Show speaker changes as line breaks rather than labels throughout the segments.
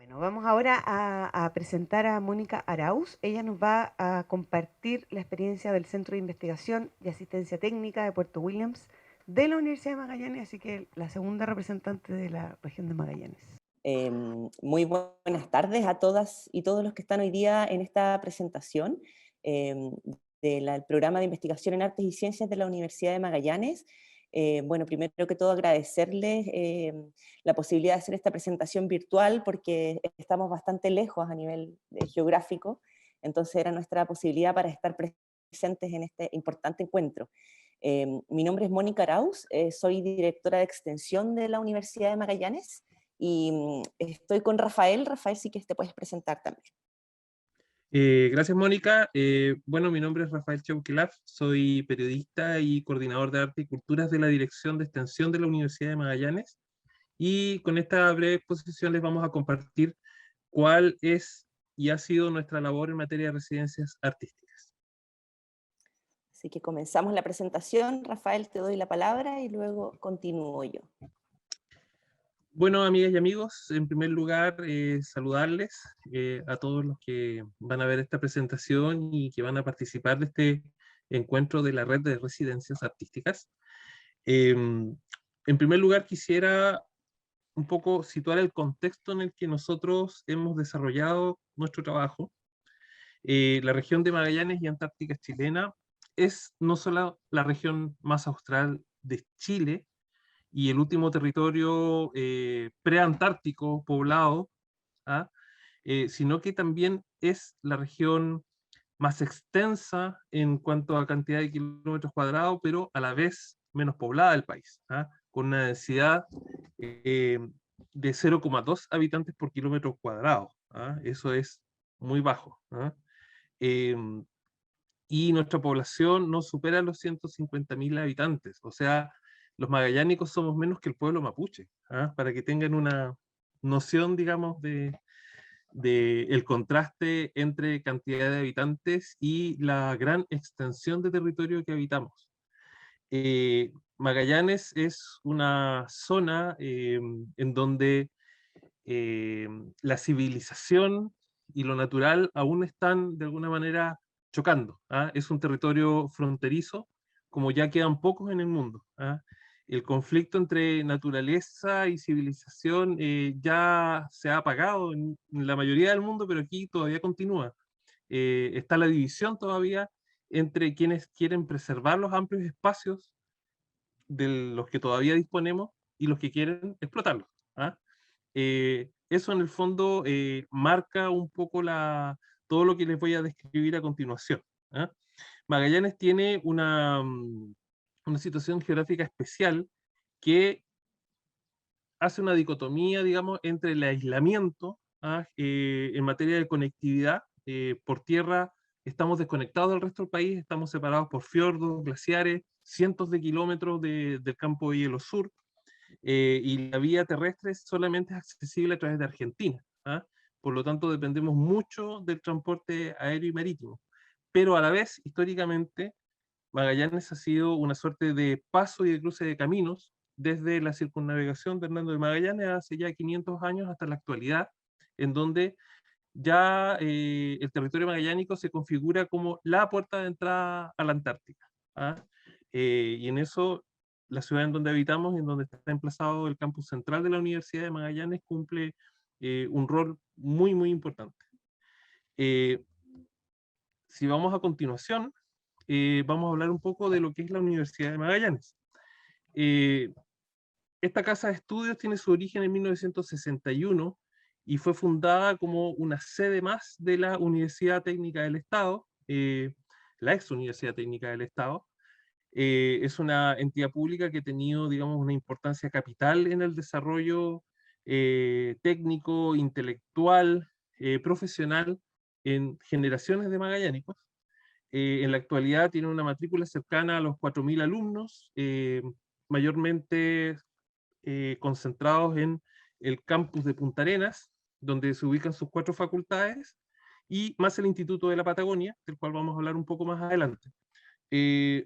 Bueno, vamos ahora a presentar a Mónica Arauz. Ella nos va a compartir la experiencia del Centro de Investigación y Asistencia Técnica de Puerto Williams de la Universidad de Magallanes, así que la segunda representante de la región de Magallanes.
Muy buenas tardes a todas y todos los que están hoy día en esta presentación em, del programa de investigación en artes y ciencias de la Universidad de Magallanes. Bueno, primero que todo agradecerles la posibilidad de hacer esta presentación virtual porque estamos bastante lejos a nivel geográfico, entonces era nuestra posibilidad para estar presentes en este importante encuentro. Mi nombre es Mónica Arauz, soy directora de extensión de la Universidad de Magallanes. Y estoy con Rafael. Rafael, sí que te puedes presentar también.
Gracias, Mónica. Bueno, mi nombre es Rafael Chauquilaf, soy periodista y coordinador de arte y culturas de la Dirección de Extensión de la Universidad de Magallanes. Y con esta breve exposición les vamos a compartir cuál es y ha sido nuestra labor en materia de residencias artísticas.
Así que comenzamos la presentación. Rafael, te doy la palabra y luego continúo yo.
Bueno, amigas y amigos, en primer lugar, saludarles a todos los que van a ver esta presentación y que van a participar de este encuentro de la red de residencias artísticas. En primer lugar, quisiera un poco situar el contexto en el que nosotros hemos desarrollado nuestro trabajo. La región de Magallanes y Antártica chilena es no solo la región más austral de Chile y el último territorio preantártico poblado, ¿ah? Sino que también es la región más extensa en cuanto a cantidad de kilómetros cuadrados, pero a la vez menos poblada del país, ¿ah? Con una densidad eh, de 0,2 habitantes por kilómetro cuadrado. ¿Ah? Eso es muy bajo. ¿Ah? Eh, y nuestra población no supera los 150.000 habitantes. O sea, los magallánicos somos menos que el pueblo mapuche, ¿ah? Para que tengan una noción, digamos, de el contraste entre cantidad de habitantes y la gran extensión de territorio que habitamos. Magallanes es una zona en donde la civilización y lo natural aún están de alguna manera chocando. ¿Ah? Es un territorio fronterizo, como ya quedan pocos en el mundo. ¿Ah? El conflicto entre naturaleza y civilización ya se ha apagado en la mayoría del mundo, pero aquí todavía continúa. Está la división todavía entre quienes quieren preservar los amplios espacios de los que todavía disponemos y los que quieren explotarlos. ¿Ah? Eso en el fondo marca un poco todo lo que les voy a describir a continuación. ¿Ah? Magallanes tiene una situación geográfica especial que hace una dicotomía, digamos, entre el aislamiento en materia de conectividad. Por tierra estamos desconectados del resto del país, estamos separados por fiordos, glaciares, cientos de kilómetros del campo de hielo sur, y la vía terrestre solamente es accesible a través de Argentina. ¿Ah? Por lo tanto, dependemos mucho del transporte aéreo y marítimo. Pero a la vez, históricamente, Magallanes ha sido una suerte de paso y de cruce de caminos desde la circunnavegación de Hernando de Magallanes hace ya 500 años hasta la actualidad, en donde ya el territorio magallánico se configura como la puerta de entrada a la Antártica. ¿Ah? Y en eso, la ciudad en donde habitamos y en donde está emplazado el campus central de la Universidad de Magallanes cumple un rol muy, muy importante. Eh, si vamos a continuación, vamos a hablar un poco de lo que es la Universidad de Magallanes. Eh, esta casa de estudios tiene su origen en 1961 y fue fundada como una sede más de la Universidad Técnica del Estado, la ex Universidad Técnica del Estado. Es una entidad pública que ha tenido, digamos, una importancia capital en el desarrollo técnico, intelectual, profesional en generaciones de magallánicos. En la actualidad tiene una matrícula cercana a los 4.000 alumnos, mayormente concentrados en el campus de Punta Arenas, donde se ubican sus 4 facultades, y más el Instituto de la Patagonia, del cual vamos a hablar un poco más adelante.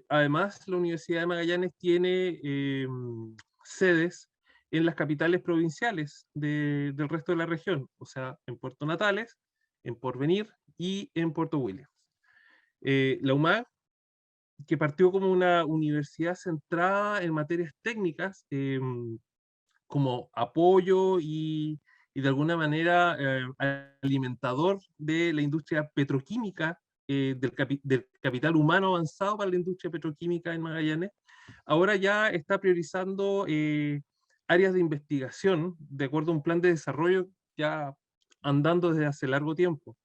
Además, la Universidad de Magallanes tiene sedes en las capitales provinciales del resto de la región, o sea, en Puerto Natales, en Porvenir y en Puerto Williams. La UMAG, que partió como una universidad centrada en materias técnicas, como apoyo y de alguna manera alimentador de la industria petroquímica, del capital humano avanzado para la industria petroquímica en Magallanes, ahora ya está priorizando áreas de investigación de acuerdo a un plan de desarrollo ya andando desde hace largo tiempo,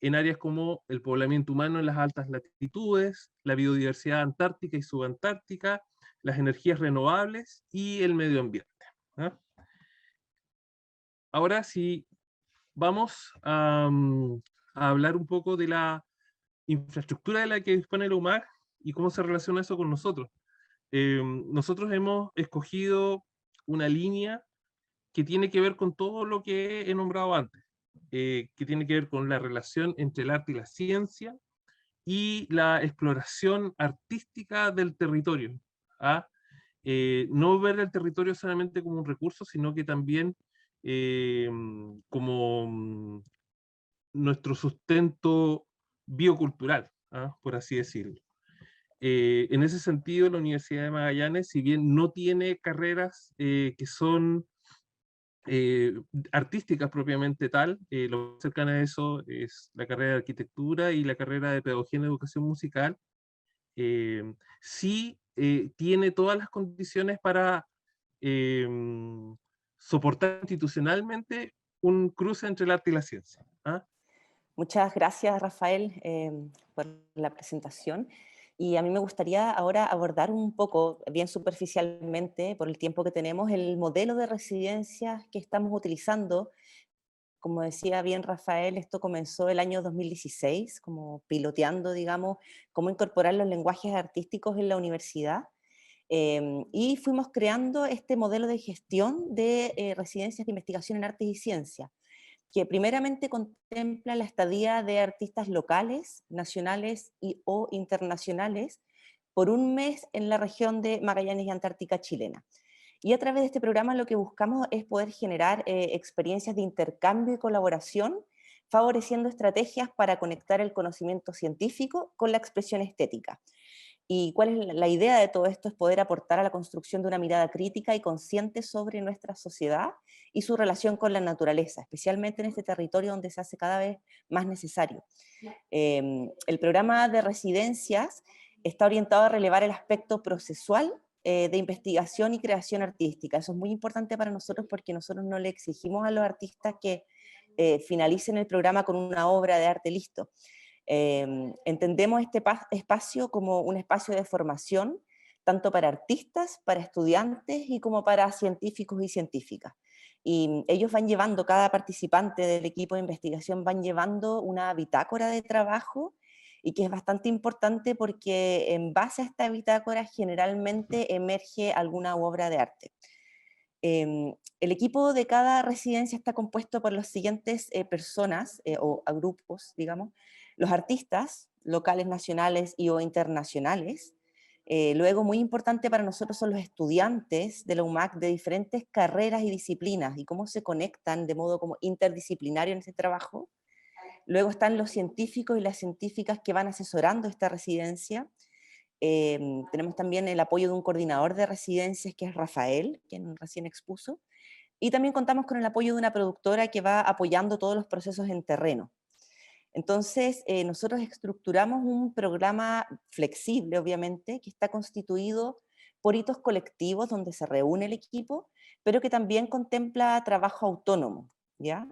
en áreas como el poblamiento humano en las altas latitudes, la biodiversidad antártica y subantártica, las energías renovables y el medio ambiente. ¿Ah? Ahora sí, vamos a hablar un poco de la infraestructura de la que dispone la UMAG y cómo se relaciona eso con nosotros. Nosotros hemos escogido una línea que tiene que ver con todo lo que he nombrado antes, que tiene que ver con la relación entre el arte y la ciencia y la exploración artística del territorio. ¿Ah? No ver el territorio solamente como un recurso, sino que también como nuestro sustento biocultural, ¿ah? Por así decirlo. En ese sentido, la Universidad de Magallanes, si bien no tiene carreras que son eh, artísticas propiamente tal, lo más cercano a eso es la carrera de arquitectura y la carrera de pedagogía en educación musical, sí tiene todas las condiciones para eh, soportar institucionalmente un cruce entre el arte y la ciencia. ¿Ah?
Muchas gracias, Rafael, por la presentación. Y a mí me gustaría ahora abordar un poco, bien superficialmente, por el tiempo que tenemos, el modelo de residencias que estamos utilizando. Como decía bien Rafael, esto comenzó el año 2016, como piloteando, digamos, cómo incorporar los lenguajes artísticos en la universidad. Y fuimos creando este modelo de gestión de residencias de investigación en artes y ciencias, que primeramente contempla la estadía de artistas locales, nacionales o internacionales por un mes en la región de Magallanes y Antártica chilena. Y a través de este programa lo que buscamos es poder generar experiencias de intercambio y colaboración, favoreciendo estrategias para conectar el conocimiento científico con la expresión estética. ¿Y cuál es la idea de todo esto? Es poder aportar a la construcción de una mirada crítica y consciente sobre nuestra sociedad y su relación con la naturaleza, especialmente en este territorio donde se hace cada vez más necesario. El programa de residencias está orientado a relevar el aspecto procesual de investigación y creación artística. Eso es muy importante para nosotros porque nosotros no le exigimos a los artistas que finalicen el programa con una obra de arte listo. Entendemos este espacio como un espacio de formación, tanto para artistas, para estudiantes y como para científicos y científicas. Y ellos van llevando, cada participante del equipo de investigación van llevando una bitácora de trabajo, y que es bastante importante porque en base a esta bitácora generalmente emerge alguna obra de arte. El equipo de cada residencia está compuesto por las siguientes personas o a grupos, digamos: los artistas locales, nacionales y o internacionales. Luego, muy importante para nosotros son los estudiantes de la UMAC de diferentes carreras y disciplinas y cómo se conectan de modo como interdisciplinario en ese trabajo. Luego están los científicos y las científicas que van asesorando esta residencia. Tenemos también el apoyo de un coordinador de residencias, que es Rafael, quien recién expuso, y también contamos con el apoyo de una productora que va apoyando todos los procesos en terreno. Entonces, nosotros estructuramos un programa flexible, obviamente, que está constituido por hitos colectivos donde se reúne el equipo, pero que también contempla trabajo autónomo, ¿ya?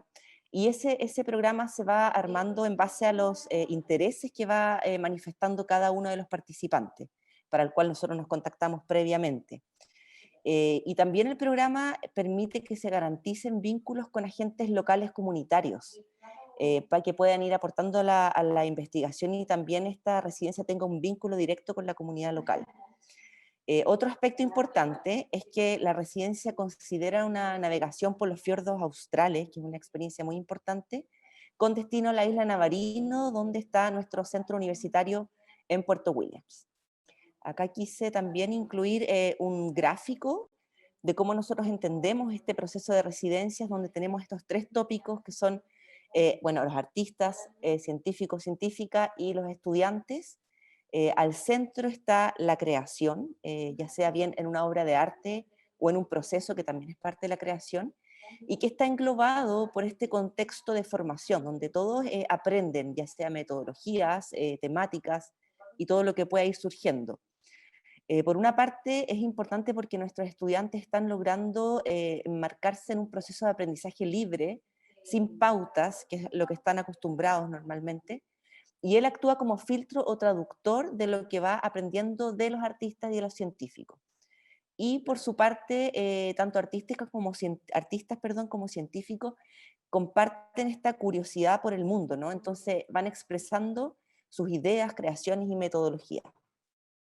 Y ese programa se va armando en base a los intereses que va manifestando cada uno de los participantes, para el cual nosotros nos contactamos previamente. Y también el programa permite que se garanticen vínculos con agentes locales comunitarios, para que puedan ir aportando a la investigación y también esta residencia tenga un vínculo directo con la comunidad local. Otro aspecto importante es que la residencia considera una navegación por los fiordos australes, que es una experiencia muy importante, con destino a la isla Navarino, donde está nuestro centro universitario en Puerto Williams. Acá quise también incluir un gráfico de cómo nosotros entendemos este proceso de residencias, donde tenemos estos tres tópicos que son, bueno, los artistas, científicos, científicas y los estudiantes. Al centro está la creación, ya sea bien en una obra de arte o en un proceso que también es parte de la creación, y que está englobado por este contexto de formación, donde todos aprenden, ya sea metodologías, temáticas y todo lo que pueda ir surgiendo. Por una parte, es importante porque nuestros estudiantes están logrando marcarse en un proceso de aprendizaje libre, sin pautas, que es lo que están acostumbrados normalmente, y él actúa como filtro o traductor de lo que va aprendiendo de los artistas y de los científicos. Y por su parte, tanto artistas como científicos comparten esta curiosidad por el mundo, ¿no? Entonces van expresando sus ideas, creaciones y metodologías.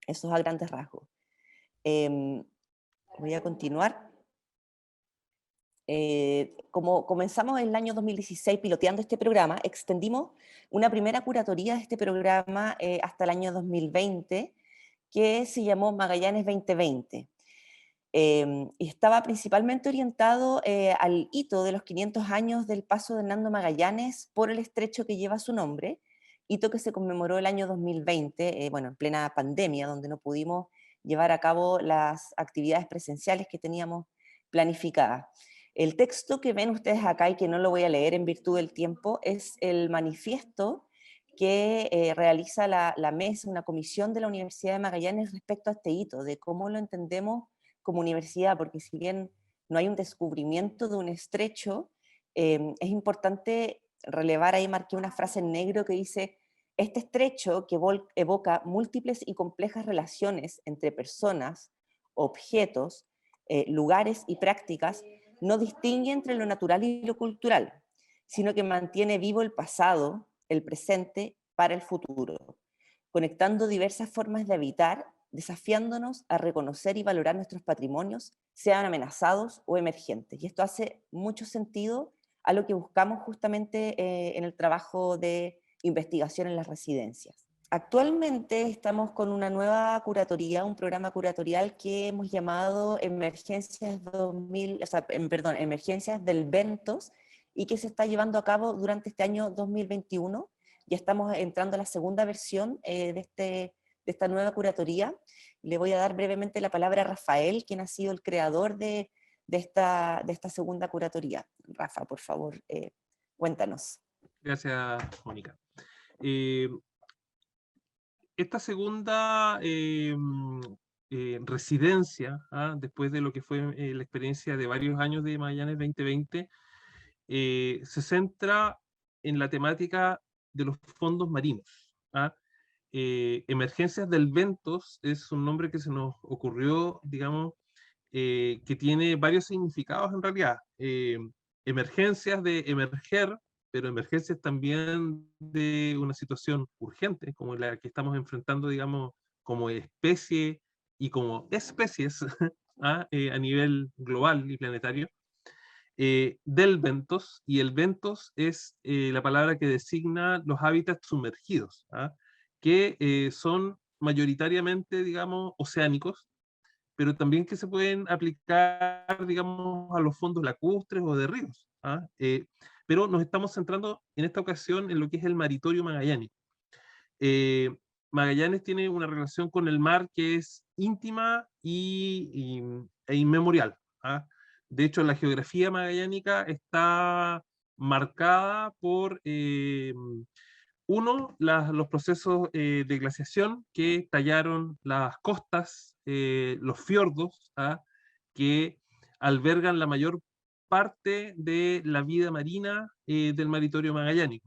Eso es a grandes rasgos. Voy a continuar. Como comenzamos en el año 2016 piloteando este programa, extendimos una primera curatoría de este programa hasta el año 2020, que se llamó Magallanes 2020. Y estaba principalmente orientado al hito de los 500 años del paso de Hernando Magallanes por el estrecho que lleva su nombre, hito que se conmemoró el año 2020, bueno, en plena pandemia, donde no pudimos llevar a cabo las actividades presenciales que teníamos planificadas. El texto que ven ustedes acá y que no lo voy a leer en virtud del tiempo es el manifiesto que realiza la mesa, una comisión de la Universidad de Magallanes respecto a este hito, de cómo lo entendemos como universidad, porque si bien no hay un descubrimiento de un estrecho, es importante relevar, ahí marqué una frase en negro que dice: este estrecho que evoca múltiples y complejas relaciones entre personas, objetos, lugares y prácticas, no distingue entre lo natural y lo cultural, sino que mantiene vivo el pasado, el presente para el futuro, conectando diversas formas de habitar, desafiándonos a reconocer y valorar nuestros patrimonios, sean amenazados o emergentes. Y esto hace mucho sentido a lo que buscamos justamente en el trabajo de investigación en las residencias. Actualmente estamos con una nueva curatoría, un programa curatorial que hemos llamado Emergencias Emergencias del Ventos, y que se está llevando a cabo durante este año 2021. Ya estamos entrando a la segunda versión de esta nueva curatoría. Le voy a dar brevemente la palabra a Rafael, quien ha sido el creador de esta segunda curatoría. Rafa, por favor, cuéntanos.
Gracias, Mónica. Esta segunda residencia, después de lo que fue la experiencia de varios años de Magallanes 2020, se centra en la temática de los fondos marinos. Emergencias del Ventos es un nombre que se nos ocurrió, digamos, que tiene varios significados en realidad. Emergencias de emerger, pero emergencias también de una situación urgente, como la que estamos enfrentando, digamos, como especie y como especies a nivel global y planetario. Del ventos, y el ventos es la palabra que designa los hábitats sumergidos, que son mayoritariamente, digamos, oceánicos, pero también que se pueden aplicar, digamos, a los fondos lacustres o de ríos. Pero nos estamos centrando en esta ocasión en lo que es el maritorio magallánico. Magallanes tiene una relación con el mar que es íntima e inmemorial. De hecho, la geografía magallánica está marcada por los procesos de glaciación que tallaron las costas, los fiordos, que albergan la mayor parte de la vida marina del maritorio magallánico.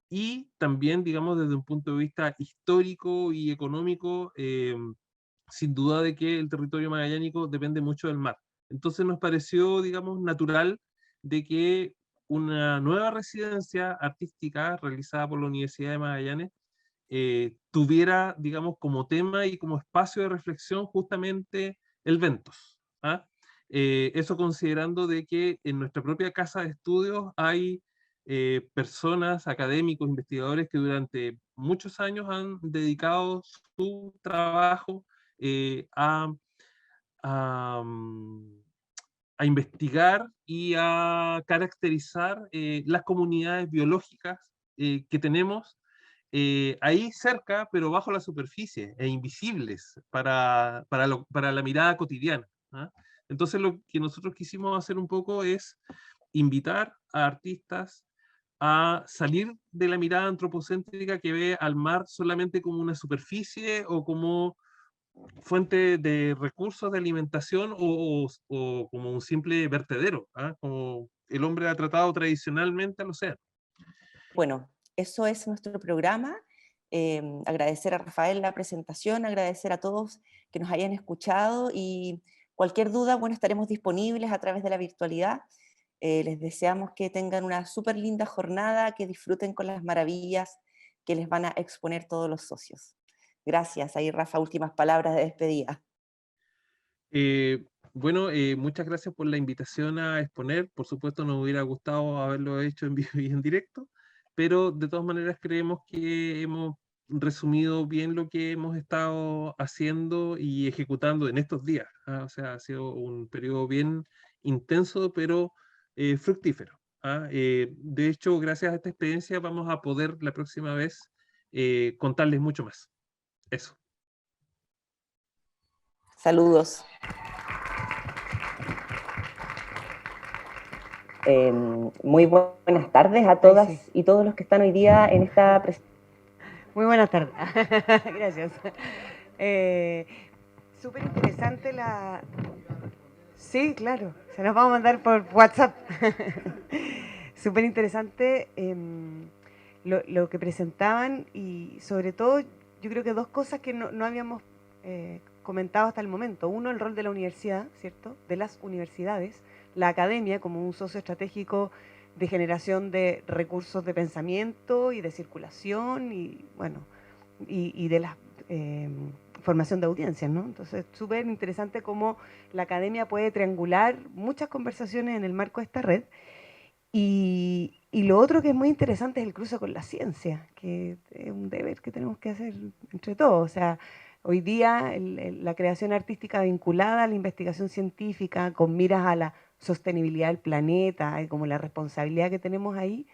Y también, digamos, desde un punto de vista histórico y económico, sin duda de que el territorio magallánico depende mucho del mar. Entonces nos pareció, digamos, natural de que una nueva residencia artística realizada por la Universidad de Magallanes tuviera, digamos, como tema y como espacio de reflexión justamente el Ventos. Eso considerando de que en nuestra propia casa de estudios hay personas, académicos, investigadores que durante muchos años han dedicado su trabajo a a investigar y a caracterizar las comunidades biológicas que tenemos ahí cerca, pero bajo la superficie, e invisibles para la mirada cotidiana. ¿Ah? Entonces lo que nosotros quisimos hacer un poco es invitar a artistas a salir de la mirada antropocéntrica que ve al mar solamente como una superficie o como fuente de recursos de alimentación o como un simple vertedero, ¿ah? Como el hombre ha tratado tradicionalmente al océano.
Bueno, eso es nuestro programa. Agradecer a Rafael la presentación, agradecer a todos que nos hayan escuchado y cualquier duda, bueno, estaremos disponibles a través de la virtualidad. Les deseamos que tengan una súper linda jornada, que disfruten con las maravillas que les van a exponer todos los socios. Gracias. Ahí, Rafa, últimas palabras de despedida.
Bueno, muchas gracias por la invitación a exponer. Por supuesto, nos hubiera gustado haberlo hecho en vivo y en directo, pero de todas maneras creemos que hemos resumido bien lo que hemos estado haciendo y ejecutando en estos días. ¿Ah? O sea, ha sido un periodo bien intenso, pero fructífero. ¿Ah? De hecho, gracias a esta experiencia vamos a poder la próxima vez contarles mucho más. Eso.
Saludos. Muy buenas tardes a todas y todos los que están hoy día en esta presentación.
Muy buenas tardes. Gracias. Súper interesante la... Sí, claro. Se nos vamos a mandar por WhatsApp. Súper interesante lo que presentaban y sobre todo yo creo que dos cosas que no habíamos comentado hasta el momento. Uno, el rol de la universidad, ¿cierto? De las universidades, la academia como un socio estratégico de generación de recursos de pensamiento y de circulación y, bueno, y de la formación de audiencias, ¿no? Entonces, súper interesante cómo la academia puede triangular muchas conversaciones en el marco de esta red. Y lo otro que es muy interesante es el cruce con la ciencia, que es un deber que tenemos que hacer entre todos. O sea, hoy día la creación artística vinculada a la investigación científica, con miras a la sostenibilidad del planeta, y como la responsabilidad que tenemos ahí,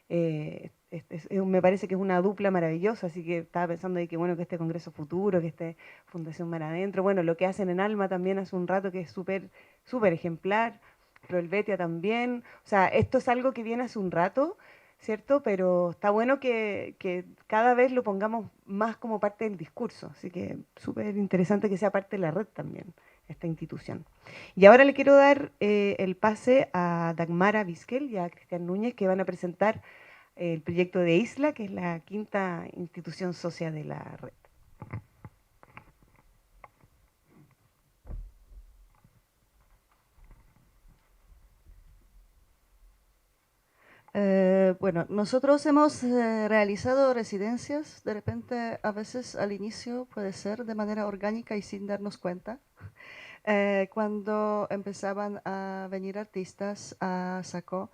me parece que es una dupla maravillosa, así que estaba pensando de que bueno que este Congreso Futuro, que este Fundación Mar Adentro, bueno, lo que hacen en Alma también hace un rato que es súper ejemplar, Proelvetia también, o sea, esto es algo que viene hace un rato, ¿cierto? Pero está bueno que cada vez lo pongamos más como parte del discurso, así que súper interesante que sea parte de la red también, esta institución. Y ahora le quiero dar el pase a Dagmara Vizquel y a Cristian Núñez, que van a presentar el proyecto de Isla, que es la quinta institución socia de la red.
Bueno, nosotros hemos realizado residencias, de repente a veces al inicio puede ser de manera orgánica y sin darnos cuenta. Cuando empezaban a venir artistas a Sacó,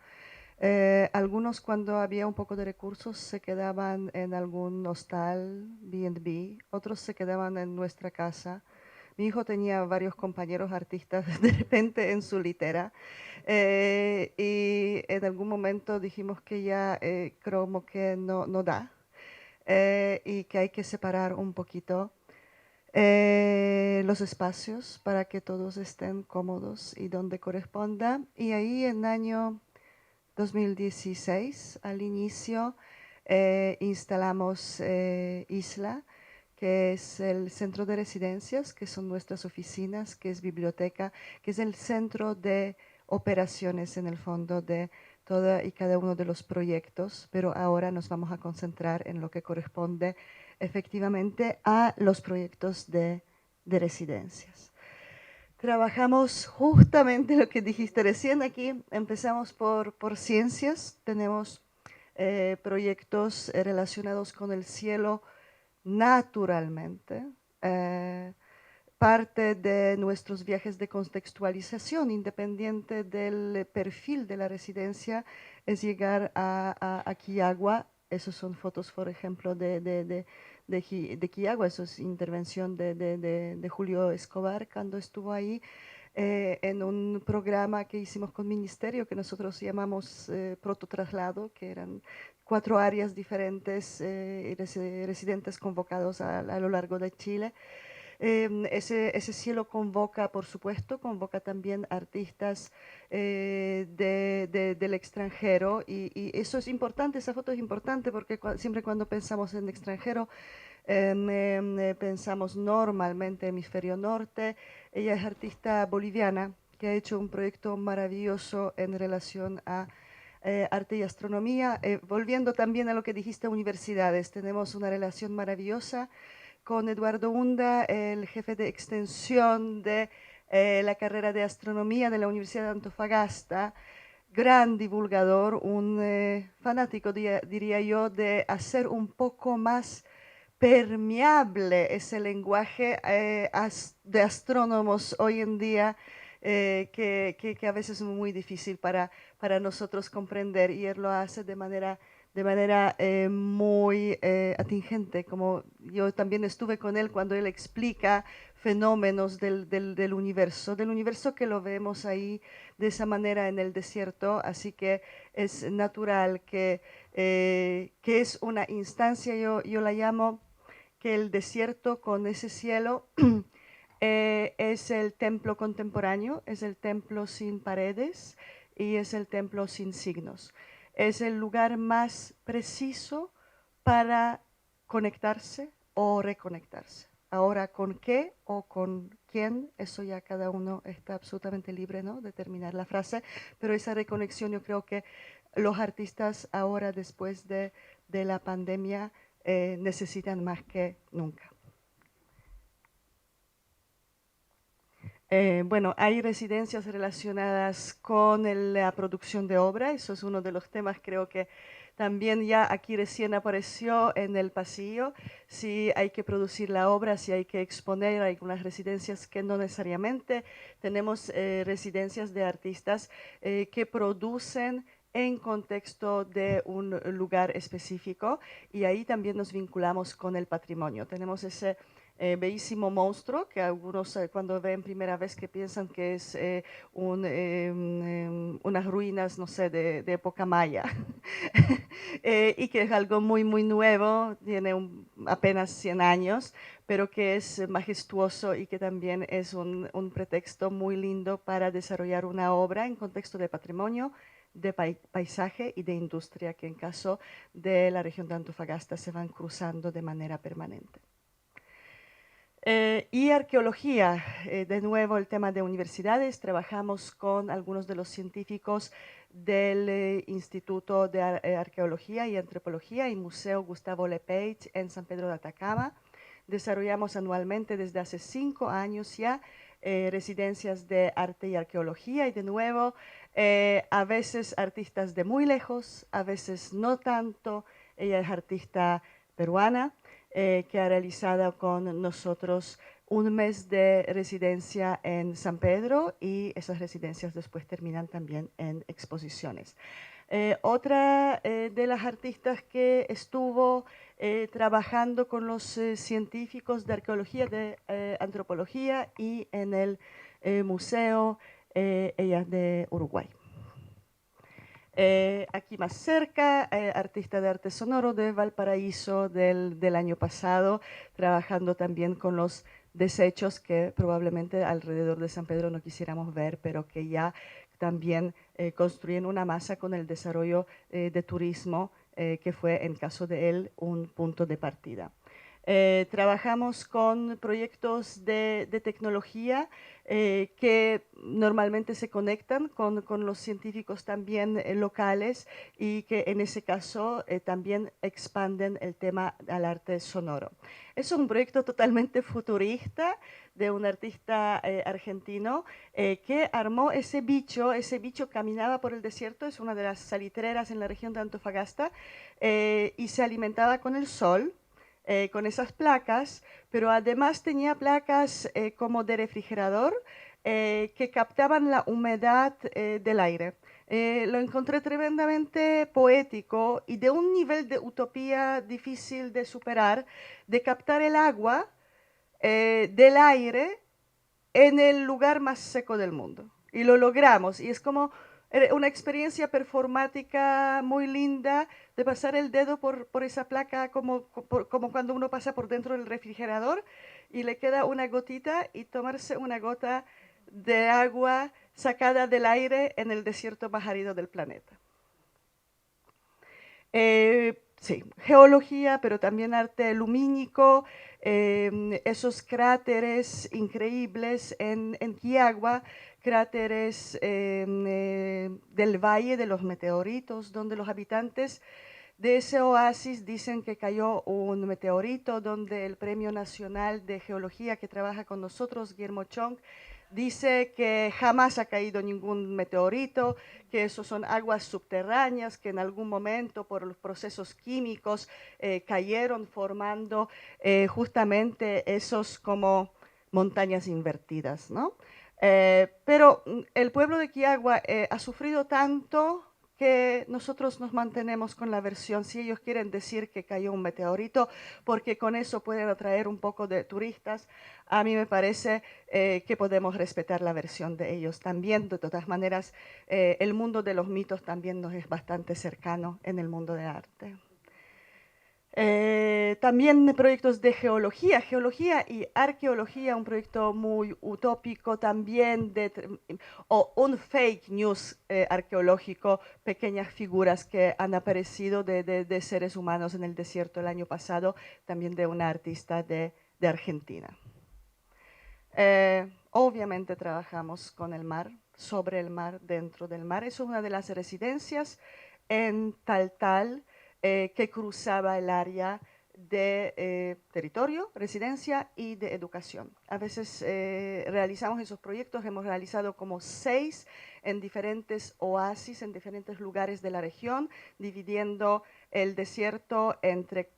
algunos cuando había un poco de recursos se quedaban en algún hostal, B&B, otros se quedaban en nuestra casa. Mi hijo tenía varios compañeros artistas de repente en su litera y en algún momento dijimos que ya como que no da y que hay que separar un poquito los espacios para que todos estén cómodos y donde corresponda. Y ahí en el año 2016, al inicio, instalamos Isla, que es el centro de residencias, que son nuestras oficinas, que es biblioteca, que es el centro de operaciones en el fondo de todo y cada uno de los proyectos, pero ahora nos vamos a concentrar en lo que corresponde efectivamente a los proyectos de residencias. Trabajamos justamente lo que dijiste recién aquí. Empezamos por ciencias. Tenemos proyectos relacionados con el cielo naturalmente. Parte de nuestros viajes de contextualización, independiente del perfil de la residencia, es llegar a Quillagua. Esas son fotos, por ejemplo, de de Quillagua, eso es intervención de Julio Escobar cuando estuvo ahí, en un programa que hicimos con Ministerio que nosotros llamamos Prototraslado, que eran 4 áreas diferentes y residentes convocados a lo largo de Chile. Ese cielo convoca, por supuesto, convoca también artistas del extranjero y eso es importante, esa foto es importante porque siempre cuando pensamos en extranjero pensamos normalmente hemisferio norte. Ella es artista boliviana que ha hecho un proyecto maravilloso en relación a arte y astronomía. Volviendo también a lo que dijiste, universidades, tenemos una relación maravillosa con Eduardo Hunda, el jefe de extensión de la carrera de astronomía de la Universidad de Antofagasta, gran divulgador, un fanático, diría yo, de hacer un poco más permeable ese lenguaje de astrónomos hoy en día, que a veces es muy difícil para nosotros comprender, y él lo hace de manera muy atingente, como yo también estuve con él cuando él explica fenómenos del universo que lo vemos ahí de esa manera en el desierto, así que es natural que es una instancia, yo la llamo, que el desierto con ese cielo es el templo contemporáneo, es el templo sin paredes y es el templo sin signos. Es el lugar más preciso para conectarse o reconectarse. Ahora, ¿con qué o con quién? Eso ya cada uno está absolutamente libre, ¿no?, de terminar la frase, pero esa reconexión yo creo que los artistas ahora, después de la pandemia, necesitan más que nunca. Bueno, hay residencias relacionadas con la producción de obra, eso es uno de los temas, creo que también ya aquí recién apareció en el pasillo, si hay que producir la obra, si hay que exponer, hay unas residencias que no necesariamente, tenemos residencias de artistas que producen en contexto de un lugar específico, y ahí también nos vinculamos con el patrimonio. Tenemos ese bellísimo monstruo que algunos cuando ven primera vez que piensan que es unas ruinas, no sé, de época maya, y que es algo muy, muy nuevo, tiene apenas 100 años, pero que es majestuoso y que también es un pretexto muy lindo para desarrollar una obra en contexto de patrimonio, de paisaje y de industria, que en caso de la región de Antofagasta se van cruzando de manera permanente. Y arqueología, de nuevo el tema de universidades, trabajamos con algunos de los científicos del Instituto de Arqueología y Antropología y Museo Gustavo Lepage en San Pedro de Atacama. Desarrollamos anualmente desde hace 5 años ya residencias de arte y arqueología, y de nuevo a veces artistas de muy lejos, a veces no tanto. Ella es artista peruana, que ha realizado con nosotros un mes de residencia en San Pedro, y esas residencias después terminan también en exposiciones. Otra de las artistas que estuvo trabajando con los científicos de arqueología, de antropología y en el museo, ella es de Uruguay. Aquí más cerca, artista de arte sonoro de Valparaíso del año pasado, trabajando también con los desechos que probablemente alrededor de San Pedro no quisiéramos ver, pero que ya también construyen una masa con el desarrollo de turismo, que fue en caso de él un punto de partida. Trabajamos con proyectos de tecnología que normalmente se conectan con los científicos también locales, y que en ese caso también expanden el tema al arte sonoro. Es un proyecto totalmente futurista de un artista argentino que armó ese bicho caminaba por el desierto, es una de las salitreras en la región de Antofagasta, y se alimentaba con el sol, con esas placas, pero además tenía placas como de refrigerador que captaban la humedad del aire. Lo encontré tremendamente poético y de un nivel de utopía difícil de superar, de captar el agua del aire en el lugar más seco del mundo. Y lo logramos. Y es como una experiencia performática muy linda de pasar el dedo por esa placa como cuando uno pasa por dentro del refrigerador y le queda una gotita y tomarse una gota de agua sacada del aire en el desierto más árido del planeta. Sí, geología, pero también arte lumínico, esos cráteres increíbles en Quiagua, cráteres del Valle de los Meteoritos, donde los habitantes de ese oasis dicen que cayó un meteorito, donde el Premio Nacional de Geología que trabaja con nosotros, Guillermo Chong, dice que jamás ha caído ningún meteorito, que eso son aguas subterráneas que en algún momento por los procesos químicos cayeron formando justamente esos como montañas invertidas, ¿no? Pero el pueblo de Quiagua ha sufrido tanto que nosotros nos mantenemos con la versión, si ellos quieren decir que cayó un meteorito, porque con eso pueden atraer un poco de turistas, a mí me parece que podemos respetar la versión de ellos también. De todas maneras, el mundo de los mitos también nos es bastante cercano en el mundo del arte. También proyectos de geología y arqueología, un proyecto muy utópico también, o un fake news arqueológico, pequeñas figuras que han aparecido de seres humanos en el desierto el año pasado, también de una artista de Argentina. Obviamente trabajamos con el mar, sobre el mar, dentro del mar. Es una de las residencias en Taltal, que cruzaba el área de territorio, residencia y de educación. A veces realizamos esos proyectos, hemos realizado como 6 en diferentes oasis, en diferentes lugares de la región, dividiendo el desierto entre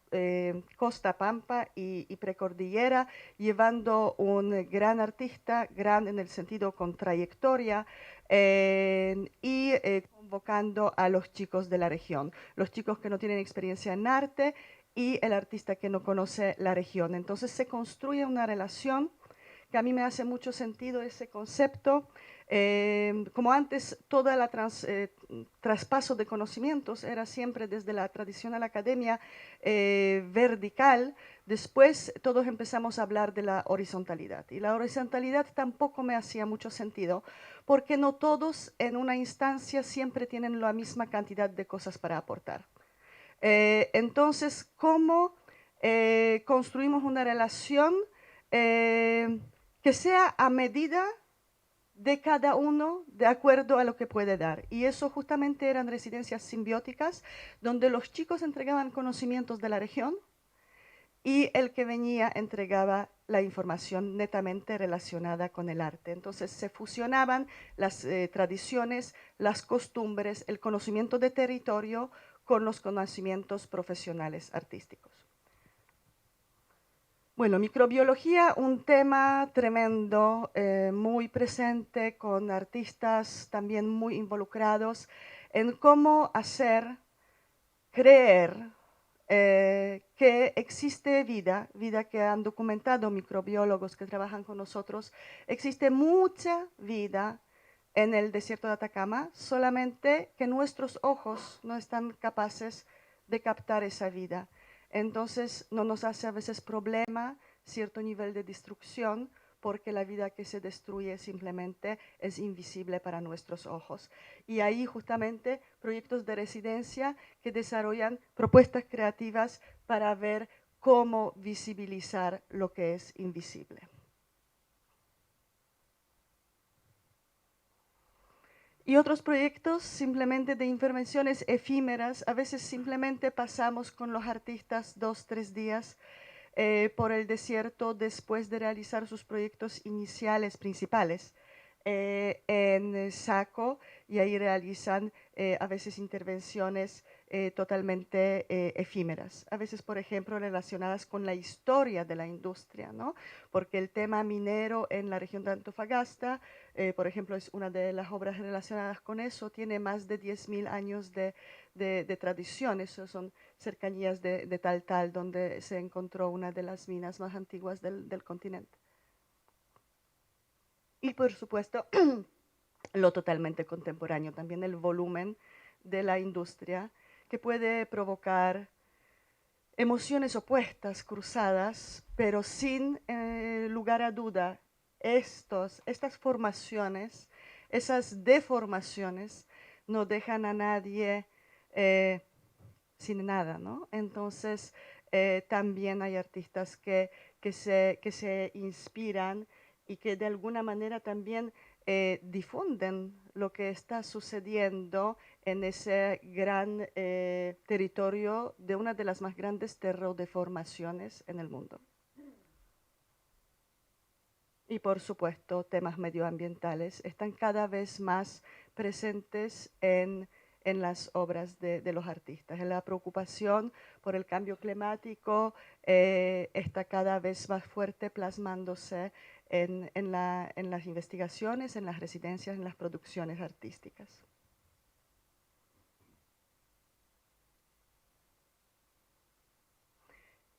Costa Pampa y Precordillera, llevando un gran artista, gran en el sentido con trayectoria, y convocando a los chicos de la región, los chicos que no tienen experiencia en arte y el artista que no conoce la región. Entonces se construye una relación que a mí me hace mucho sentido ese concepto. Como antes, todo el traspaso de conocimientos era siempre desde la tradicional academia vertical, después todos empezamos a hablar de la horizontalidad. Y la horizontalidad tampoco me hacía mucho sentido, porque no todos en una instancia siempre tienen la misma cantidad de cosas para aportar. Entonces, ¿cómo construimos una relación que sea a medida de cada uno de acuerdo a lo que puede dar? Y eso justamente eran residencias simbióticas donde los chicos entregaban conocimientos de la región y el que venía entregaba la información netamente relacionada con el arte. Entonces se fusionaban las tradiciones, las costumbres, el conocimiento de territorio con los conocimientos profesionales artísticos. Bueno, microbiología, un tema tremendo, muy presente, con artistas también muy involucrados en cómo hacer creer que existe vida que han documentado microbiólogos que trabajan con nosotros. Existe mucha vida en el desierto de Atacama, solamente que nuestros ojos no están capaces de captar esa vida. Entonces no nos hace a veces problema cierto nivel de destrucción, porque la vida que se destruye simplemente es invisible para nuestros ojos. Y ahí justamente proyectos de residencia que desarrollan propuestas creativas para ver cómo visibilizar lo que es invisible. Y otros proyectos simplemente de intervenciones efímeras, a veces simplemente pasamos con los artistas 2, 3 días por el desierto después de realizar sus proyectos iniciales principales en Saco, y ahí realizan a veces intervenciones totalmente efímeras. A veces, por ejemplo, relacionadas con la historia de la industria, ¿no? Porque el tema minero en la región de Antofagasta, por ejemplo, es una de las obras relacionadas con eso, tiene más de 10.000 años de tradición. Eso son cercanías de Taltal, donde se encontró una de las minas más antiguas del continente. Y por supuesto, lo totalmente contemporáneo, también el volumen de la industria, que puede provocar emociones opuestas, cruzadas, pero sin lugar a duda, estas formaciones, esas deformaciones, no dejan a nadie sin nada, ¿no? Entonces, también hay artistas que se inspiran y que de alguna manera también difunden lo que está sucediendo en ese gran territorio de una de las más grandes terrodeformaciones en el mundo. Y por supuesto, temas medioambientales están cada vez más presentes en las obras de los artistas. La preocupación por el cambio climático está cada vez más fuerte plasmándose en las investigaciones, en las residencias, en las producciones artísticas.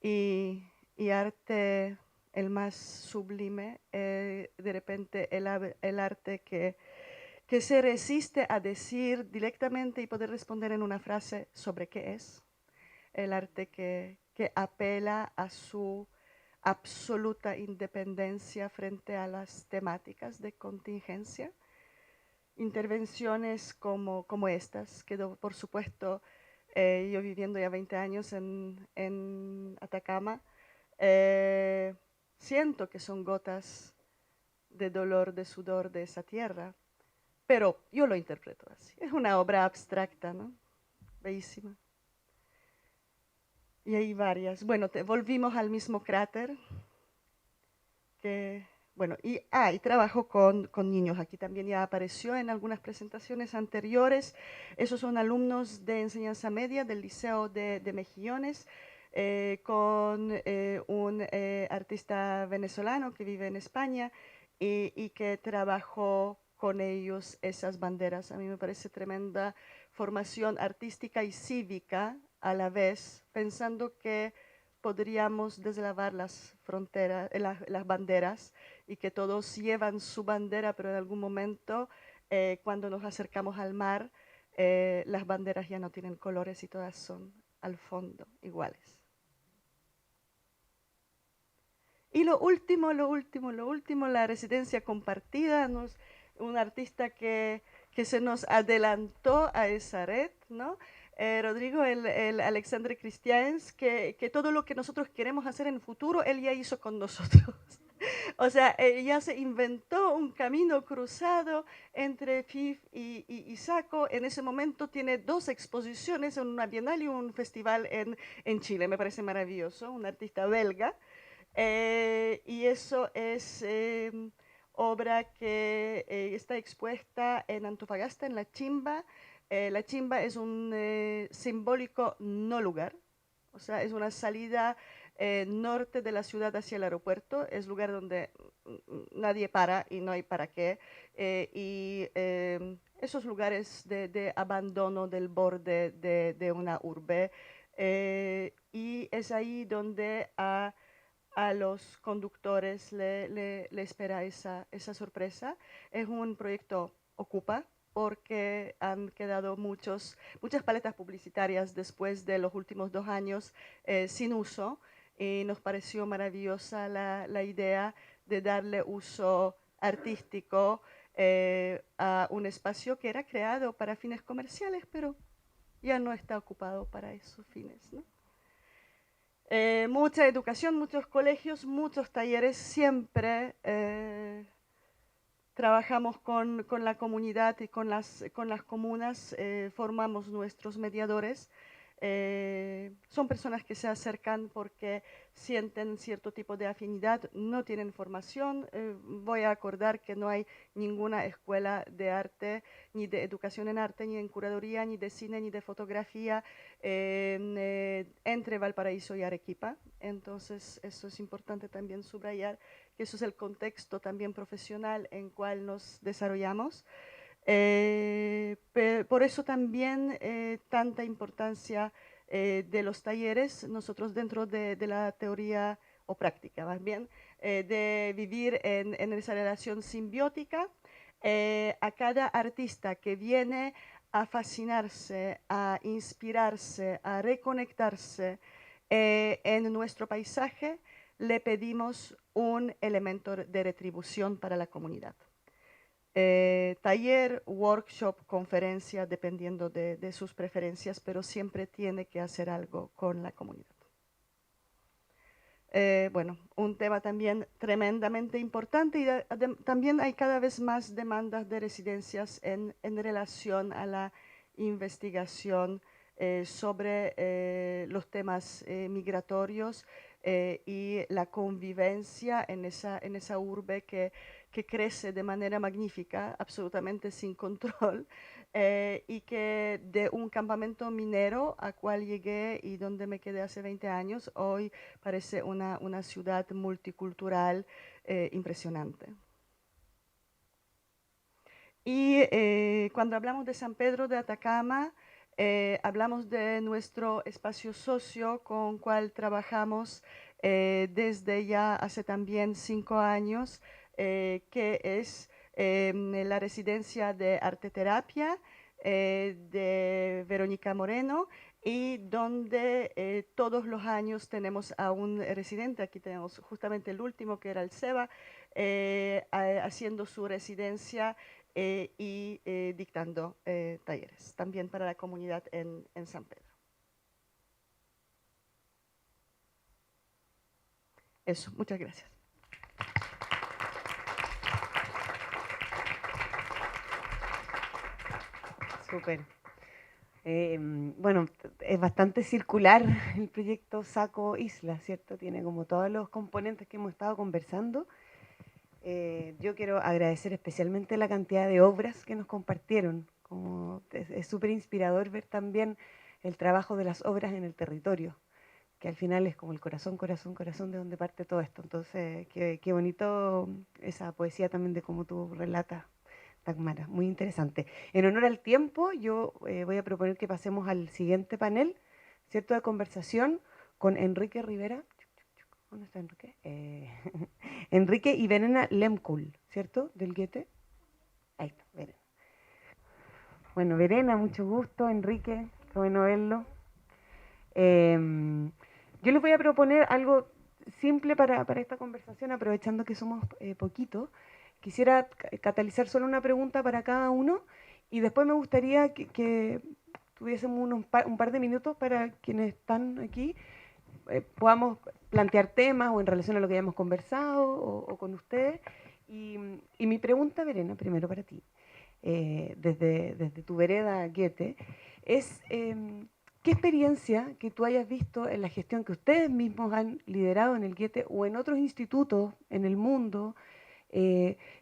Y arte, el más sublime, de repente el arte que se resiste a decir directamente y poder responder en una frase sobre qué es. El arte que apela a su absoluta independencia frente a las temáticas de contingencia. Intervenciones como estas, que por supuesto, yo viviendo ya 20 años en Atacama, siento que son gotas de dolor, de sudor de esa tierra, pero yo lo interpreto así. Es una obra abstracta, ¿no? Bellísima. Y hay varias. Bueno, volvimos al mismo cráter. Bueno, y trabajo con niños. Aquí también ya apareció en algunas presentaciones anteriores. Esos son alumnos de enseñanza media del Liceo de Mejillones, con un artista venezolano que vive en España y que trabajó con ellos esas banderas. A mí me parece tremenda formación artística y cívica a la vez, pensando que podríamos deslavar las fronteras, las banderas, y que todos llevan su bandera, pero en algún momento, cuando nos acercamos al mar, las banderas ya no tienen colores y todas son al fondo iguales. Y lo último, la residencia compartida, un artista que se nos adelantó a esa red, ¿no? Rodrigo, el Alexandre Christians, que todo lo que nosotros queremos hacer en el futuro, él ya hizo con nosotros. O sea, ya se inventó un camino cruzado entre FIF y SACO. En ese momento tiene 2 exposiciones, una bienal y un festival en Chile. Me parece maravilloso, un artista belga. Y eso es obra que está expuesta en Antofagasta, en La Chimba. La Chimba es un simbólico no lugar, o sea, es una salida norte de la ciudad hacia el aeropuerto, es lugar donde nadie para y no hay para qué. Y esos lugares de abandono del borde de una urbe. Y es ahí donde a los conductores le espera esa sorpresa. Es un proyecto Ocupa, porque han quedado muchas paletas publicitarias después de los últimos 2 años sin uso, y nos pareció maravillosa la idea de darle uso artístico a un espacio que era creado para fines comerciales, pero ya no está ocupado para esos fines, ¿no? Mucha educación, muchos colegios, muchos talleres, siempre trabajamos con la comunidad y con las comunas, formamos nuestros mediadores son personas que se acercan porque sienten cierto tipo de afinidad, no tienen formación. Voy a acordar que no hay ninguna escuela de arte, ni de educación en arte, ni en curaduría, ni de cine, ni de fotografía entre Valparaíso y Arequipa. Entonces, eso es importante también subrayar, que eso es el contexto también profesional en cual nos desarrollamos. Por eso también tanta importancia de los talleres, nosotros dentro de la teoría o práctica, más bien, de vivir en esa relación simbiótica. A cada artista que viene a fascinarse, a inspirarse, a reconectarse en nuestro paisaje, le pedimos un elemento de retribución para la comunidad. Taller, workshop, conferencia, dependiendo de sus preferencias, pero siempre tiene que hacer algo con la comunidad. Bueno, un tema también tremendamente importante y también hay cada vez más demandas de residencias en relación a la investigación sobre los temas migratorios y la convivencia en esa urbe que crece de manera magnífica, absolutamente sin control, y que de un campamento minero a cual llegué y donde me quedé hace 20 años, hoy parece una ciudad multicultural impresionante. Y cuando hablamos de San Pedro de Atacama, hablamos de nuestro espacio socio con cual trabajamos desde ya hace también 5 años, que es la residencia de arteterapia de Verónica Moreno, y donde todos los años tenemos a un residente. Aquí tenemos justamente el último, que era el Seba, haciendo su residencia y dictando talleres, también para la comunidad en San Pedro. Eso, muchas gracias.
Súper. Bueno, es bastante circular el proyecto Saco Isla, ¿cierto? Tiene como todos los componentes que hemos estado conversando. Yo quiero agradecer especialmente la cantidad de obras que nos compartieron. Es súper inspirador ver también el trabajo de las obras en el territorio, que al final es como el corazón, corazón, corazón de donde parte todo esto. Entonces, qué bonito esa poesía también de cómo tú relatas, Dagmara, muy interesante. En honor al tiempo, yo voy a proponer que pasemos al siguiente panel, ¿cierto?, de conversación con Enrique Rivera. ¿Dónde está Enrique? Enrique y Verena Lemkul, ¿cierto?, del Goethe. Ahí está, Verena. Bueno, Verena, mucho gusto. Enrique, qué bueno verlo. Yo les voy a proponer algo simple para esta conversación, aprovechando que somos poquitos. Quisiera catalizar solo una pregunta para cada uno y después me gustaría que tuviésemos un par de minutos para quienes están aquí, podamos plantear temas o en relación a lo que hayamos conversado o con ustedes. Y mi pregunta, Verena, primero para ti, desde tu vereda Goethe, es ¿qué experiencia que tú hayas visto en la gestión que ustedes mismos han liderado en el Goethe o en otros institutos en el mundo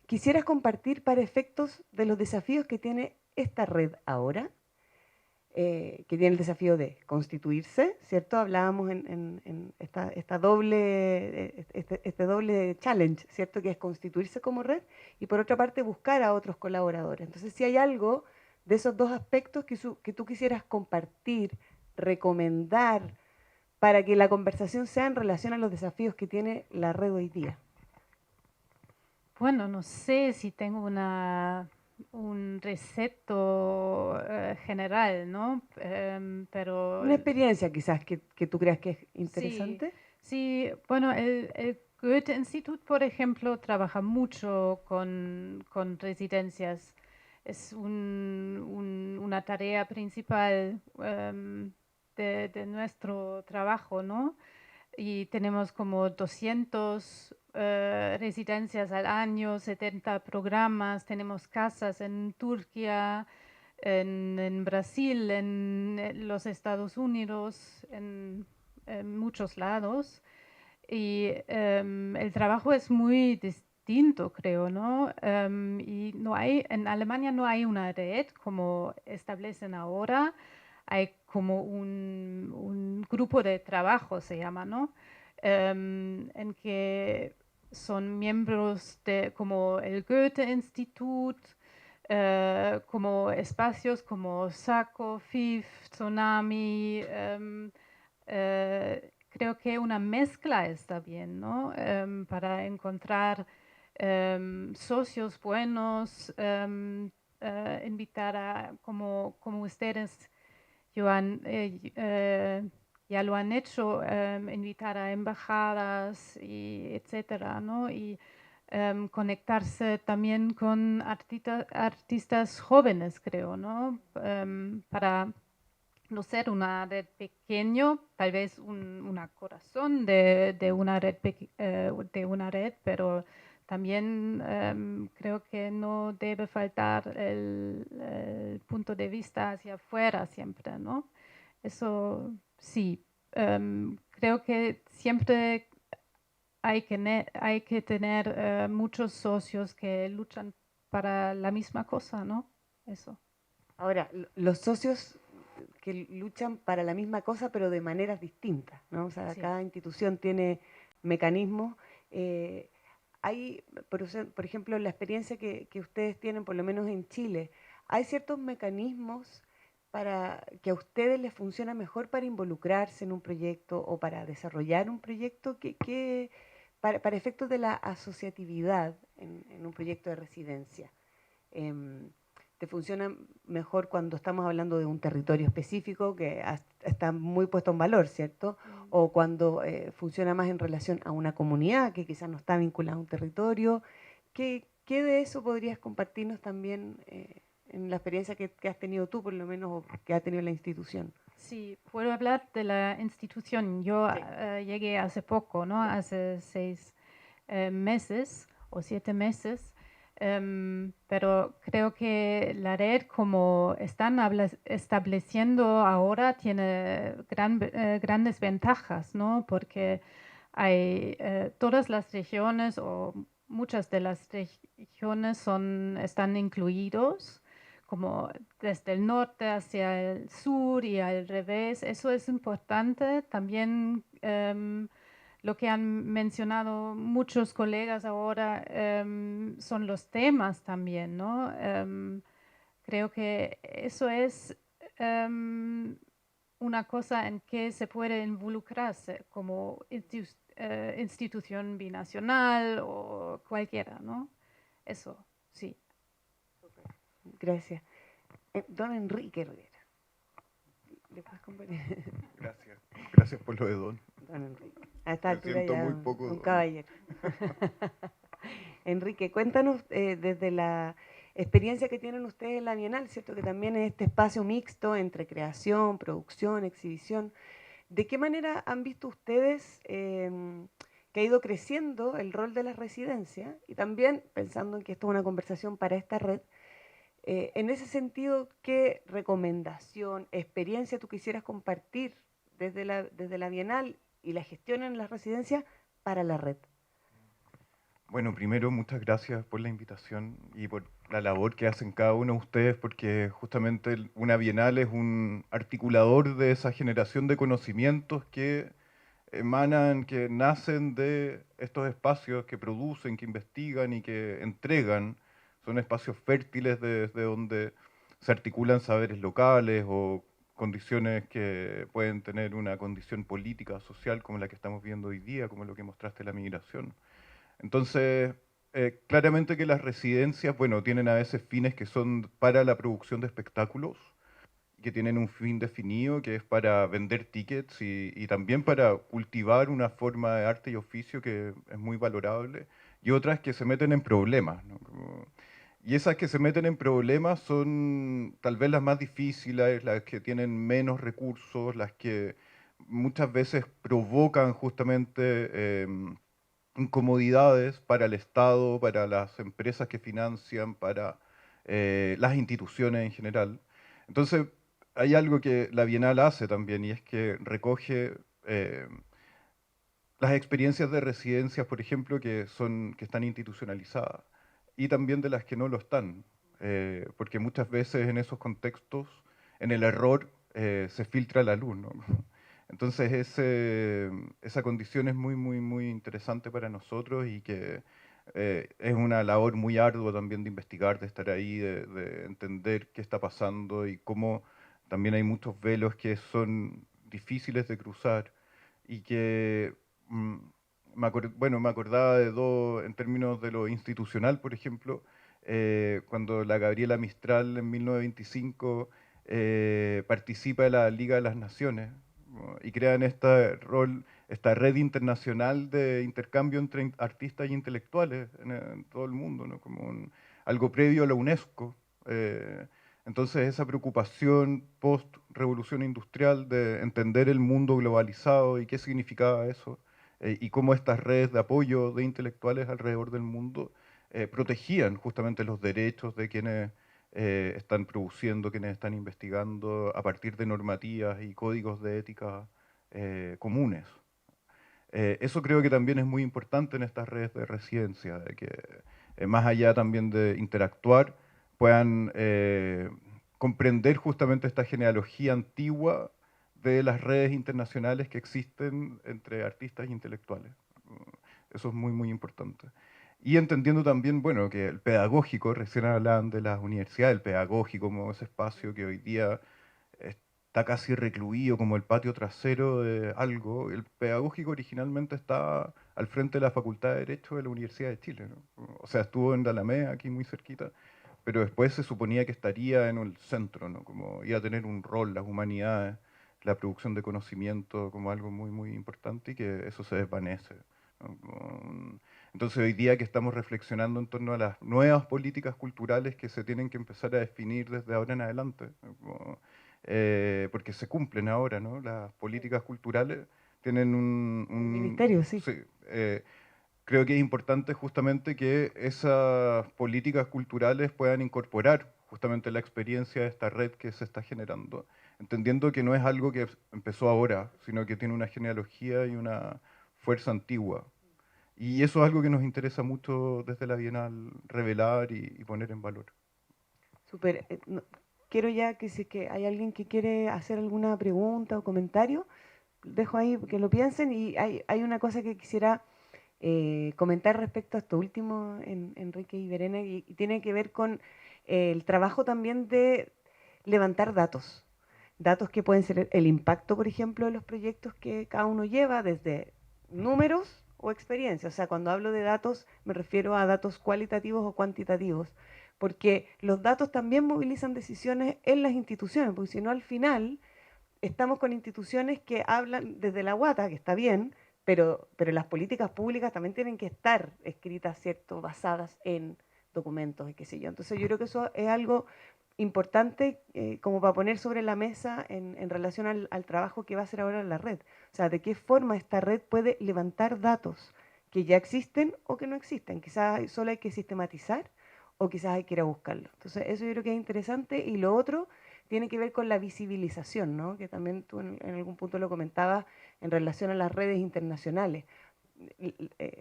quisieras compartir para efectos de los desafíos que tiene esta red ahora? Que tiene el desafío de constituirse, ¿cierto? Hablábamos en esta doble, este doble challenge, ¿cierto? Que es constituirse como red y por otra parte buscar a otros colaboradores. Entonces, si hay algo de esos dos aspectos que tú quisieras compartir, recomendar, para que la conversación sea en relación a los desafíos que tiene la red hoy día.
Bueno, no sé si tengo un receto general, ¿no? Pero
una experiencia quizás que tú creas que es interesante.
Sí, bueno, el Goethe-Institut, por ejemplo, trabaja mucho con residencias. Es una tarea principal de nuestro trabajo, ¿no? Y tenemos como 200 residencias al año, 70 programas, tenemos casas en Turquía, en Brasil, en los Estados Unidos, en muchos lados. Y el trabajo es muy distinto, creo, ¿no? Y no hay, en Alemania no hay una red como establecen ahora, hay como un grupo de trabajo, se llama, ¿no? En que son miembros de como el Goethe-Institut, como espacios como SACO, FIF, Tsunami, creo que una mezcla está bien, ¿no? Para encontrar socios buenos, invitar a, como ustedes ya lo han hecho, invitar a embajadas, y etcétera, ¿no? Y conectarse también con artistas jóvenes, creo, ¿no? Para no ser una red pequeño, tal vez una corazón de una red, de una red, pero también creo que no debe faltar el punto de vista hacia afuera siempre, ¿no? Eso sí, creo que siempre hay que tener muchos socios que luchan para la misma cosa, ¿no? Eso.
Ahora, los socios que luchan para la misma cosa, pero de maneras distintas, ¿no? O sea,
Sí.
cada institución tiene mecanismos. Hay, por ejemplo, la experiencia que ustedes tienen, por lo menos en Chile, ¿hay ciertos mecanismos para que a ustedes les funciona mejor para involucrarse en un proyecto o para desarrollar un proyecto para efectos de la asociatividad en un proyecto de residencia? Te funciona mejor cuando estamos hablando de un territorio específico que está muy puesto en valor, ¿cierto? O cuando funciona más en relación a una comunidad que quizás no está vinculada a un territorio. ¿Qué de eso podrías compartirnos también en la experiencia que has tenido tú, por lo menos, o que ha tenido la institución?
Sí, puedo hablar de la institución. Yo
Sí.
llegué hace poco, ¿no? Hace 6 meses o 7 meses, pero creo que la red como están estableciendo ahora tiene grandes ventajas, ¿no? Porque hay todas las regiones o muchas de las regiones están incluidos como desde el norte hacia el sur y al revés. Eso es importante. También lo que han mencionado muchos colegas ahora son los temas también, ¿no? Creo que eso es una cosa en que se puede involucrarse como institución binacional o cualquiera, ¿no? Eso, sí.
Gracias. Don Enrique Rivera. ¿Le puedes compartir?
Gracias por lo de Don.
Don Enrique. A esta
Me
altura
siento
ya
muy poco
un
don.
caballero. Enrique, cuéntanos desde la experiencia que tienen ustedes en la Bienal, ¿cierto? Que también es este espacio mixto entre creación, producción, exhibición. ¿De qué manera han visto ustedes que ha ido creciendo el rol de la residencia? Y también, pensando en que esto es una conversación para esta red, en ese sentido, ¿qué recomendación, experiencia tú quisieras compartir desde la Bienal y la gestión en las residencias para la red?
Bueno, primero, muchas gracias por la invitación y por la labor que hacen cada uno de ustedes, porque justamente una Bienal es un articulador de esa generación de conocimientos que emanan, que nacen de estos espacios que producen, que investigan y que entregan. Son espacios fértiles desde donde se articulan saberes locales o condiciones que pueden tener una condición política, social, como la que estamos viendo hoy día, como lo que mostraste, la migración. Entonces, claramente que las residencias, bueno, tienen a veces fines que son para la producción de espectáculos, que tienen un fin definido, que es para vender tickets y también para cultivar una forma de arte y oficio que es muy valorable, y otras que se meten en problemas, ¿no? Y esas que se meten en problemas son tal vez las más difíciles, las que tienen menos recursos, las que muchas veces provocan justamente incomodidades para el Estado, para las empresas que financian, para las instituciones en general. Entonces, hay algo que la Bienal hace también, y es que recoge las experiencias de residencias, por ejemplo, que están institucionalizadas, y también de las que no lo están, porque muchas veces en esos contextos, en el error, se filtra la luz, ¿no? Entonces, esa condición es muy, muy, muy interesante para nosotros y que es una labor muy ardua también de investigar, de estar ahí, de entender qué está pasando y cómo también hay muchos velos que son difíciles de cruzar y que mm, bueno, me acordaba de dos, en términos de lo institucional, por ejemplo, cuando la Gabriela Mistral en 1925 participa de la Liga de las Naciones, ¿no? Y crean esta red internacional de intercambio entre artistas y intelectuales en todo el mundo, ¿no? Como algo previo a la UNESCO. Entonces, esa preocupación post-revolución industrial de entender el mundo globalizado y qué significaba eso, y cómo estas redes de apoyo de intelectuales alrededor del mundo protegían justamente los derechos de quienes están produciendo, quienes están investigando a partir de normativas y códigos de ética comunes. Eso creo que también es muy importante en estas redes de residencia, de que más allá también de interactuar, puedan comprender justamente esta genealogía antigua de las redes internacionales que existen entre artistas e intelectuales. Eso es muy, muy importante. Y entendiendo también, bueno, que el pedagógico, recién hablaban de las universidades, el pedagógico como ese espacio que hoy día está casi recluido como el patio trasero de algo. El pedagógico originalmente estaba al frente de la Facultad de Derecho de la Universidad de Chile, ¿no? O sea, estuvo en la Alameda, aquí muy cerquita, pero después se suponía que estaría en el centro, ¿no? Como iba a tener un rol, las humanidades, la producción de conocimiento como algo muy, muy importante y que eso se desvanece, ¿no? Entonces hoy día que estamos reflexionando en torno a las nuevas políticas culturales que se tienen que empezar a definir desde ahora en adelante, ¿no? Porque se cumplen ahora, ¿no? Las políticas culturales tienen
Ministerio, sí.
sí, creo que es importante justamente que esas políticas culturales puedan incorporar justamente la experiencia de esta red que se está generando, entendiendo que no es algo que empezó ahora, sino que tiene una genealogía y una fuerza antigua. Y eso es algo que nos interesa mucho desde la Bienal revelar y poner en valor.
Súper. Quiero ya que si que hay alguien que quiere hacer alguna pregunta o comentario, dejo ahí que lo piensen y hay una cosa que quisiera comentar respecto a esto último, Enrique y Verena, y tiene que ver con el trabajo también de levantar datos. Datos que pueden ser el impacto, por ejemplo, de los proyectos que cada uno lleva, desde números o experiencias. O sea, cuando hablo de datos me refiero a datos cualitativos o cuantitativos, porque los datos también movilizan decisiones en las instituciones, porque si no al final estamos con instituciones que hablan desde la guata, que está bien, pero las políticas públicas también tienen que estar escritas, ¿cierto?, basadas en documentos y qué sé yo. Entonces yo creo que eso es algo importante como para poner sobre la mesa en relación al trabajo que va a hacer ahora la red. O sea, de qué forma esta red puede levantar datos que ya existen o que no existen. Quizás solo hay que sistematizar o quizás hay que ir a buscarlo. Entonces eso yo creo que es interesante. Y lo otro tiene que ver con la visibilización, ¿no? Que también tú en algún punto lo comentabas en relación a las redes internacionales.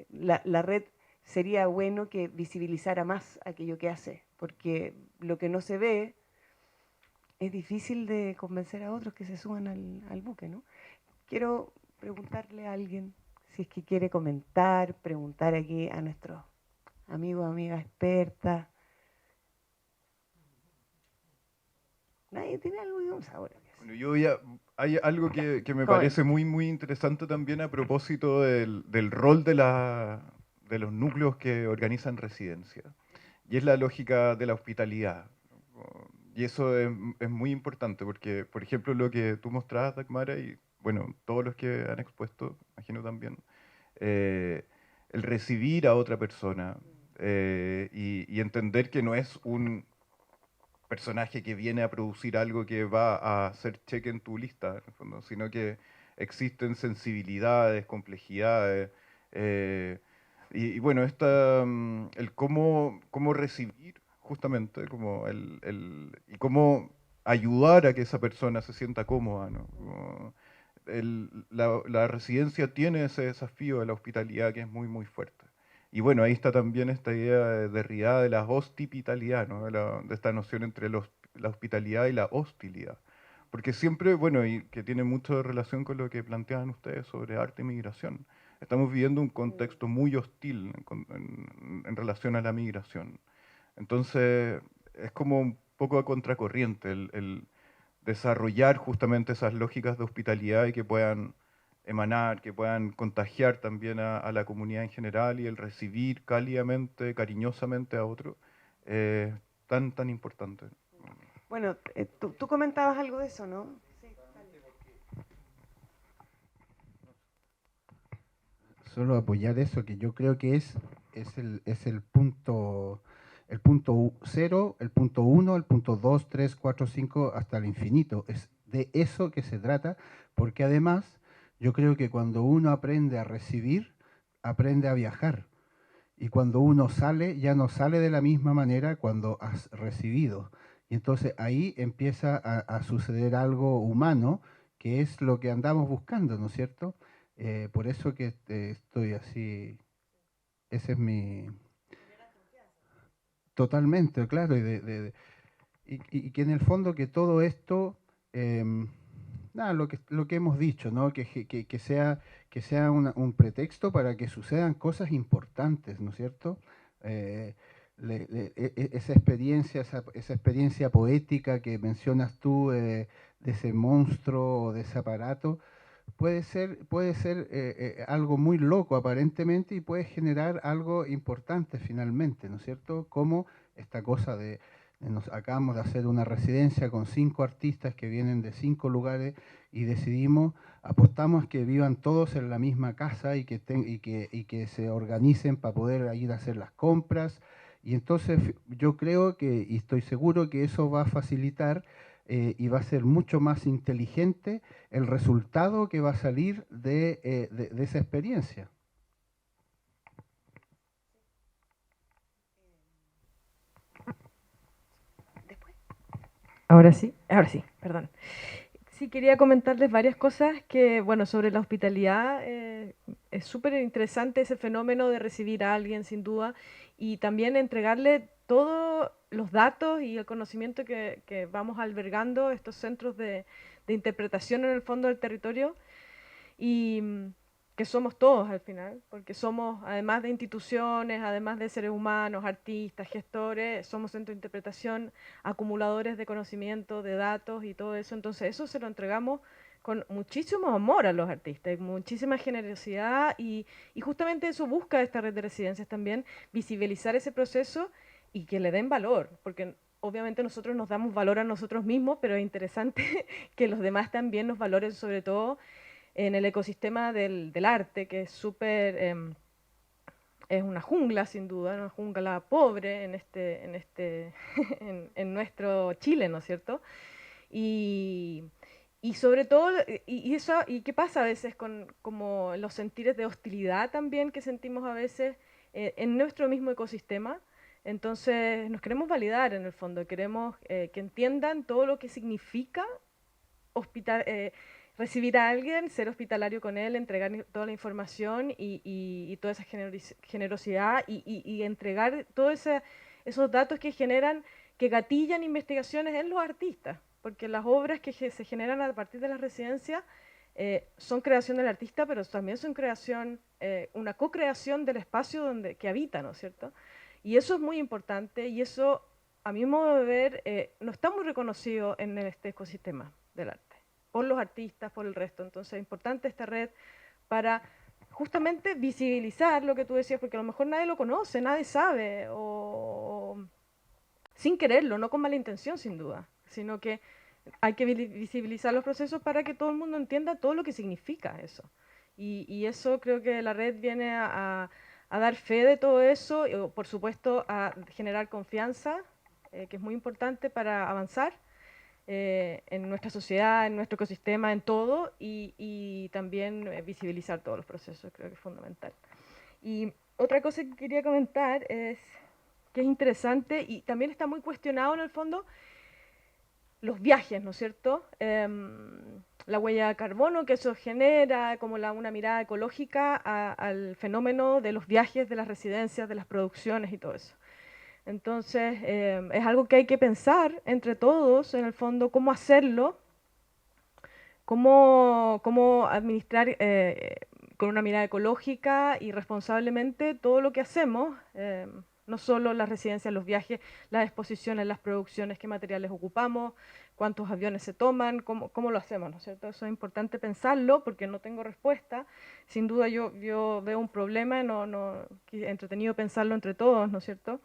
La red sería bueno que visibilizara más aquello que hace, porque lo que no se ve es difícil de convencer a otros que se suban al buque, ¿no? Quiero preguntarle a alguien si es que quiere comentar, preguntar aquí a nuestros amigos, amigas expertas. Nadie tiene algo que vamos ahora.
Bueno, hay algo que me
Joven.
parece muy, muy interesante también a propósito del rol de los núcleos que organizan residencia, y es la lógica de la hospitalidad. Y eso es muy importante porque, por ejemplo, lo que tú mostrabas, Dagmara, y bueno, todos los que han expuesto, imagino también, el recibir a otra persona y entender que no es un personaje que viene a producir algo que va a hacer cheque en tu lista, en el fondo, sino que existen sensibilidades, complejidades, eh, y bueno, el cómo recibir justamente, como y cómo ayudar a que esa persona se sienta cómoda, ¿no? La residencia tiene ese desafío de la hospitalidad que es muy, muy fuerte. Y bueno, ahí está también esta idea de Derrida de la hospitalidad, ¿no? De esta noción entre la hospitalidad y la hostilidad. Porque siempre, bueno, y que tiene mucho relación con lo que planteaban ustedes sobre arte y migración. Estamos viviendo un contexto muy hostil en relación a la migración. Entonces, es como un poco a contracorriente el desarrollar justamente esas lógicas de hospitalidad y que puedan emanar, que puedan contagiar también a la comunidad en general, y el recibir cálidamente, cariñosamente a otro, tan importante.
Bueno, tú comentabas algo de eso, ¿no? Sí,
Solo apoyar eso, que yo creo que es el punto 0, el punto 1, el punto 2, 3, 4, 5, hasta el infinito. Es de eso que se trata, porque además yo creo que cuando uno aprende a recibir, aprende a viajar. Y cuando uno sale, ya no sale de la misma manera cuando has recibido. Y entonces ahí empieza a suceder algo humano, que es lo que andamos buscando, ¿no es cierto? Por eso que estoy así, ese es mi... Totalmente, claro, y que en el fondo que todo esto, nada, lo que hemos dicho, ¿no? Que sea un pretexto para que sucedan cosas importantes, ¿no es cierto? Eh, esa experiencia poética que mencionas tú, de ese monstruo o de ese aparato, puede ser algo muy loco aparentemente, y puede generar algo importante finalmente, ¿no es cierto? Como esta cosa nos acabamos de hacer una residencia con 5 artistas que vienen de 5 lugares, y apostamos que vivan todos en la misma casa, y que se organicen para poder ir a hacer las compras. Y entonces yo creo y estoy seguro que eso va a facilitar, y va a ser mucho más inteligente el resultado que va a salir de esa experiencia.
Ahora sí, perdón. Sí, quería comentarles varias cosas que, bueno, sobre la hospitalidad. Es súper interesante ese fenómeno de recibir a alguien, sin duda, y también entregarle todos los datos y el conocimiento que vamos albergando estos centros de interpretación en el fondo del territorio, y que somos todos al final, porque somos, además de instituciones, además de seres humanos, artistas, gestores, somos centros de interpretación, acumuladores de conocimiento, de datos y todo eso. Entonces eso se lo entregamos con muchísimo amor a los artistas, muchísima generosidad, y justamente eso busca esta red de residencias también, visibilizar ese proceso y que le den valor, porque obviamente nosotros nos damos valor a nosotros mismos, pero es interesante que los demás también nos valoren, sobre todo en el ecosistema del arte, que es súper, es una jungla sin duda, una jungla pobre en nuestro Chile, ¿no es cierto? Y, y sobre todo, y qué pasa a veces con como los sentires de hostilidad también que sentimos a veces en nuestro mismo ecosistema. Entonces nos queremos validar en el fondo, queremos que entiendan todo lo que significa recibir a alguien, ser hospitalario con él, entregar toda la información y toda esa generosidad, y entregar todos esos datos que generan, que gatillan investigaciones en los artistas, porque las obras que se generan a partir de las residencias son creación del artista, pero también son una co-creación del espacio que habita, ¿no es cierto? Y eso es muy importante, y eso, a mi modo de ver, no está muy reconocido en este ecosistema del arte, por los artistas, por el resto. Entonces es importante esta red para justamente visibilizar lo que tú decías, porque a lo mejor nadie lo conoce, nadie sabe, o sin quererlo, no con mala intención sin duda, sino que hay que visibilizar los procesos para que todo el mundo entienda todo lo que significa eso. Y eso creo que la red viene a dar fe de todo eso, y, por supuesto, a generar confianza, que es muy importante para avanzar en nuestra sociedad, en nuestro ecosistema, en todo, y también visibilizar todos los procesos, creo que es fundamental. Y otra cosa que quería comentar es que es interesante y también está muy cuestionado en el fondo, los viajes, ¿no es cierto? La huella de carbono que eso genera, como una mirada ecológica al fenómeno de los viajes, de las residencias, de las producciones y todo eso. Entonces, es algo que hay que pensar entre todos, en el fondo, cómo hacerlo, cómo administrar con una mirada ecológica y responsablemente todo lo que hacemos, no solo las residencias, los viajes, las exposiciones, las producciones, qué materiales ocupamos, cuántos aviones se toman, cómo lo hacemos, ¿no es cierto? Eso es importante pensarlo porque no tengo respuesta. Sin duda yo veo un problema, es entretenido pensarlo entre todos, ¿no es cierto?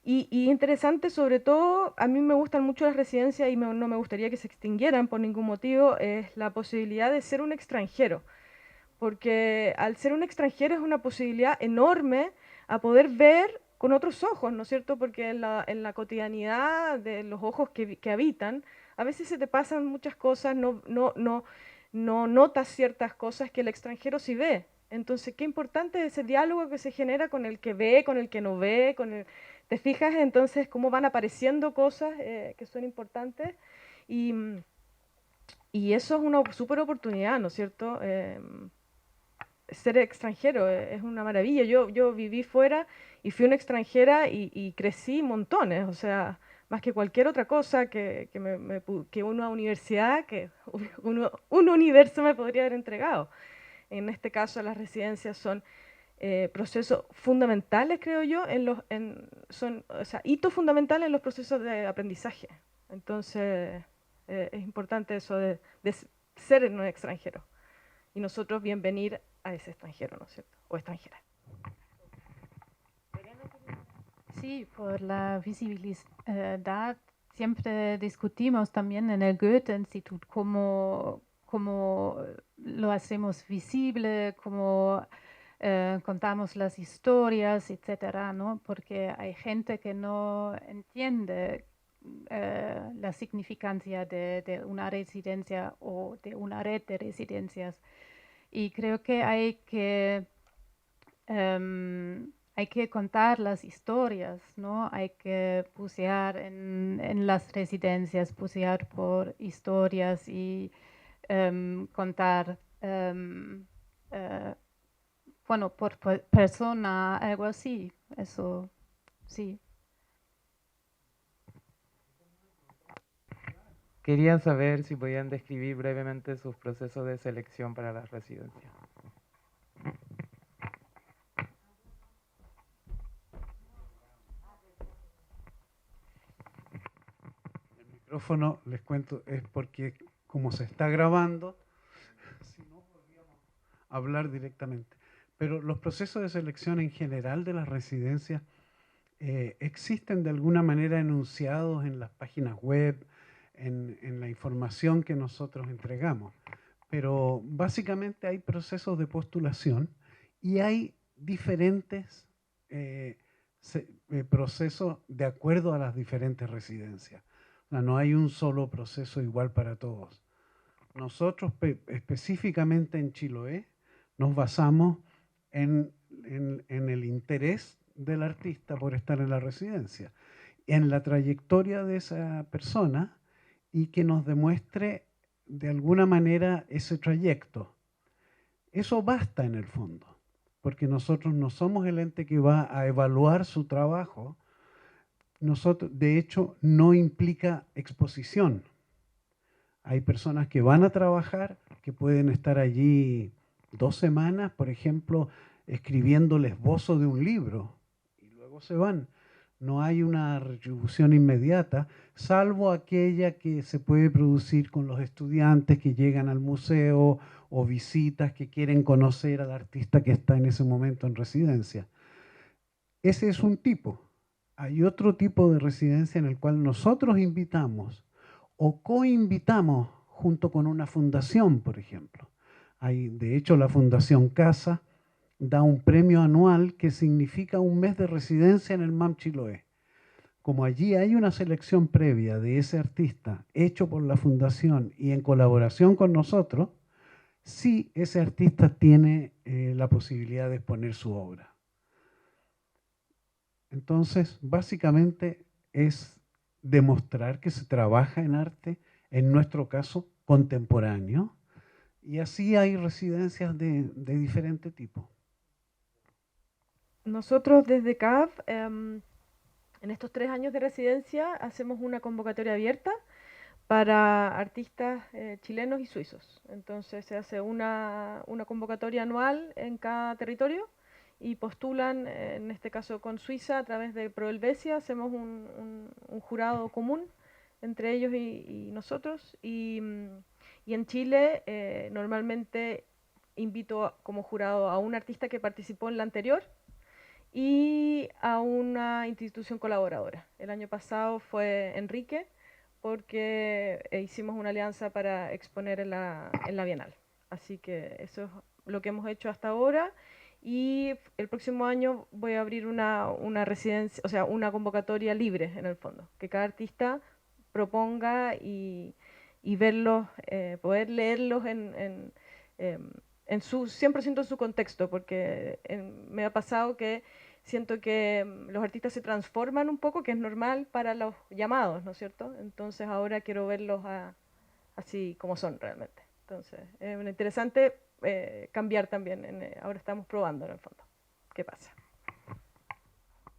Y interesante, sobre todo, a mí me gustan mucho las residencias y no me gustaría que se extinguieran por ningún motivo, es la posibilidad de ser un extranjero. Porque al ser un extranjero es una posibilidad enorme a poder ver con otros ojos, ¿no es cierto? Porque en la cotidianidad de los ojos que habitan, a veces se te pasan muchas cosas, no notas ciertas cosas que el extranjero sí ve. Entonces, qué importante es ese diálogo que se genera con el que ve, con el que no ve, ¿te fijas entonces cómo van apareciendo cosas que son importantes? Y eso es una súper oportunidad, ¿no es cierto? Ser extranjero es una maravilla. Yo viví fuera y fui una extranjera y crecí montones, o sea, más que cualquier otra cosa que una universidad, un universo me podría haber entregado. En este caso, las residencias son procesos fundamentales, creo yo, son hitos fundamentales en los procesos de aprendizaje. Entonces, es importante eso de ser un extranjero. Y nosotros bienvenir a ese extranjero, ¿no es cierto? O extranjera.
Sí, por la visibilidad siempre discutimos también en el Goethe-Institut cómo lo hacemos visible, cómo contamos las historias, etcétera, ¿no? Porque hay gente que no entiende la significancia de una residencia o de una red de residencias. Y creo que hay que contar las historias, ¿no? Hay que bucear en las residencias, bucear por historias y contar, bueno, por persona, algo así, eso, sí.
Querían saber si podían describir brevemente sus procesos de selección para las residencias.
El micrófono, les cuento, es porque como se está grabando, si no podríamos hablar directamente. Pero los procesos de selección en general de las residencias existen de alguna manera enunciados en las páginas web, en la información que nosotros entregamos. Pero básicamente hay procesos de postulación y hay diferentes procesos de acuerdo a las diferentes residencias. O sea, no hay un solo proceso igual para todos. Nosotros específicamente en Chiloé nos basamos en el interés del artista por estar en la residencia, en la trayectoria de esa persona y que nos demuestre de alguna manera ese trayecto. Eso basta en el fondo, porque nosotros no somos el ente que va a evaluar su trabajo. Nosotros, de hecho, no implica exposición. Hay personas que van a trabajar, que pueden estar allí 2 semanas, por ejemplo, escribiendo el esbozo de un libro, y luego se van. No hay una retribución inmediata, salvo aquella que se puede producir con los estudiantes que llegan al museo o visitas que quieren conocer al artista que está en ese momento en residencia. Ese es un tipo. Hay otro tipo de residencia en el cual nosotros invitamos o coinvitamos junto con una fundación, por ejemplo. De hecho, la Fundación Casa da un premio anual que significa un mes de residencia en el MAM Chiloé. Como allí hay una selección previa de ese artista hecho por la fundación y en colaboración con nosotros, sí ese artista tiene la posibilidad de exponer su obra. Entonces, básicamente es demostrar que se trabaja en arte, en nuestro caso, contemporáneo, y así hay residencias de diferente tipo.
Nosotros desde CAF, en estos 3 años de residencia, hacemos una convocatoria abierta para artistas chilenos y suizos. Entonces se hace una convocatoria anual en cada territorio y postulan, en este caso con Suiza, a través de Prohelvecia, hacemos un jurado común entre ellos y nosotros. Y en Chile normalmente invito como jurado a un artista que participó en la anterior y a una institución colaboradora. El año pasado fue Enrique, porque hicimos una alianza para exponer en la Bienal. Así que eso es lo que hemos hecho hasta ahora. Y el próximo año voy a abrir una residencia, o sea, una convocatoria libre en el fondo, que cada artista proponga y verlos, poder leerlos en su 100% en su contexto, porque me ha pasado que siento que los artistas se transforman un poco, que es normal para los llamados, ¿no es cierto? Entonces ahora quiero verlos así como son realmente. Entonces es interesante cambiar también. Ahora estamos probando en el fondo. ¿Qué pasa?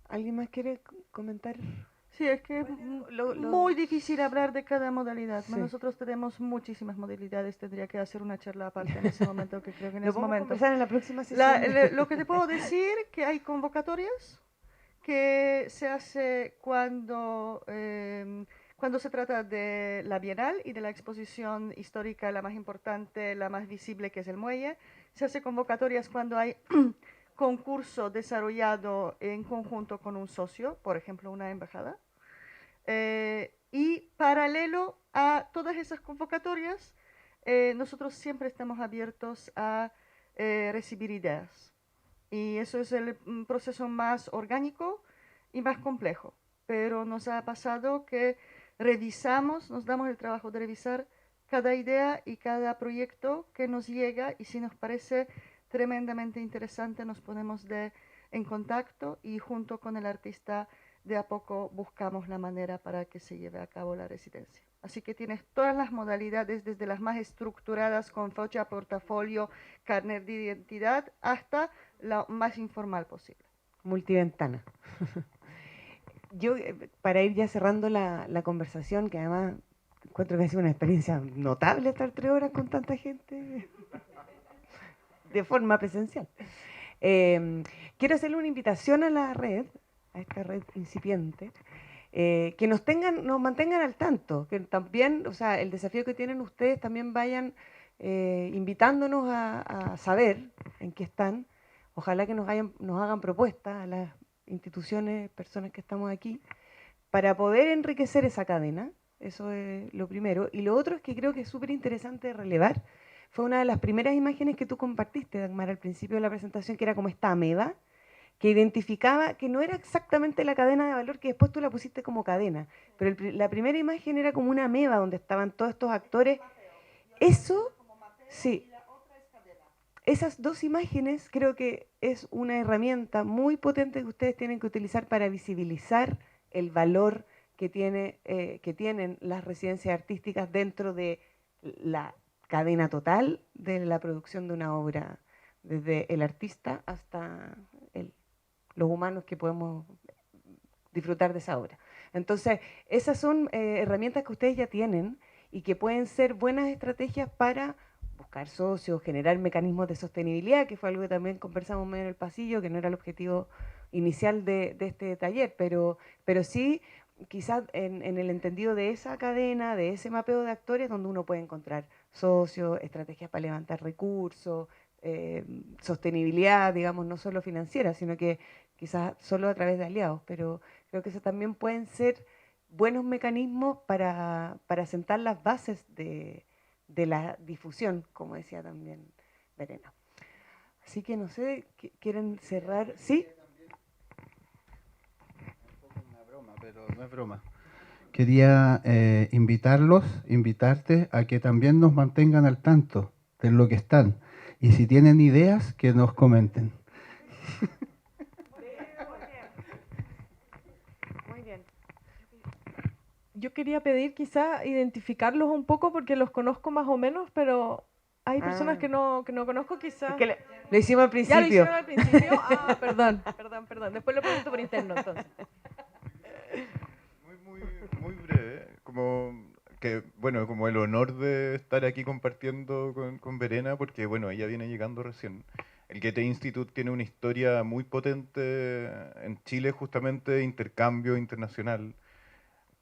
¿Alguien más quiere comentar?
Sí, es que es muy difícil hablar de cada modalidad.
Sí.
Nosotros tenemos muchísimas modalidades. Tendría que hacer una charla aparte en ese momento, que creo que en
Lo
ese
vamos a
momento.
conversar en la próxima sesión.
Lo que te puedo decir que hay convocatorias que se hace cuando se trata de la Bienal y de la exposición histórica, la más importante, la más visible, que es el Muelle. Se hace convocatorias cuando hay concurso desarrollado en conjunto con un socio, por ejemplo, una embajada. Y paralelo a todas esas convocatorias, nosotros siempre estamos abiertos a recibir ideas. Y eso es el proceso más orgánico y más complejo. Pero nos ha pasado que nos damos el trabajo de revisar cada idea y cada proyecto que nos llega, y si nos parece tremendamente interesante nos ponemos en contacto y junto con el artista de a poco buscamos la manera para que se lleve a cabo la residencia. Así que tienes todas las modalidades, desde las más estructuradas con fecha, portafolio, carnet de identidad, hasta la más informal posible.
Multiventana. Yo, para ir ya cerrando la conversación, que además encuentro que ha sido una experiencia notable estar 3 horas con tanta gente de forma presencial. Quiero hacerle una invitación a la red, a esta red incipiente, que nos mantengan al tanto, que también, o sea, el desafío que tienen ustedes también vayan invitándonos a saber en qué están. Ojalá que nos hagan propuestas a las instituciones, personas que estamos aquí, para poder enriquecer esa cadena. Eso es lo primero. Y lo otro es que creo que es súper interesante relevar. Fue una de las primeras imágenes que tú compartiste, Dagmar, al principio de la presentación, que era como esta ameba, que identificaba que no era exactamente la cadena de valor, que después tú la pusiste como cadena, pero la primera imagen era como una ameba donde estaban todos estos actores. Eso, sí. Esas dos imágenes creo que es una herramienta muy potente que ustedes tienen que utilizar para visibilizar el valor que tienen las residencias artísticas dentro de la cadena total de la producción de una obra, desde el artista hasta los humanos que podemos disfrutar de esa obra. Entonces, esas son herramientas que ustedes ya tienen y que pueden ser buenas estrategias para buscar socios, generar mecanismos de sostenibilidad, que fue algo que también conversamos medio en el pasillo, que no era el objetivo inicial de este taller, pero sí quizás en el entendido de esa cadena, de ese mapeo de actores, donde uno puede encontrar socios, estrategias para levantar recursos, sostenibilidad, digamos, no solo financiera, sino que quizás solo a través de aliados, pero creo que eso también pueden ser buenos mecanismos para sentar las bases de la difusión, como decía también Verena. Así que no sé, ¿quieren cerrar? ¿Sí?
Es una broma, pero no es broma. Quería invitarte a que también nos mantengan al tanto de lo que están. Y si tienen ideas, que nos comenten.
Muy bien.
yo quería pedir quizá identificarlos un poco porque los conozco más o menos, pero hay personas que no conozco quizá.
Es que lo hicimos al principio.
¿Ya lo hicieron al principio? Ah, perdón. Después lo pregunto por interno, entonces.
Muy breve, como que, bueno, como el honor de estar aquí compartiendo con Verena, porque, bueno, ella viene llegando recién. El Goethe Institute tiene una historia muy potente en Chile, justamente de intercambio internacional.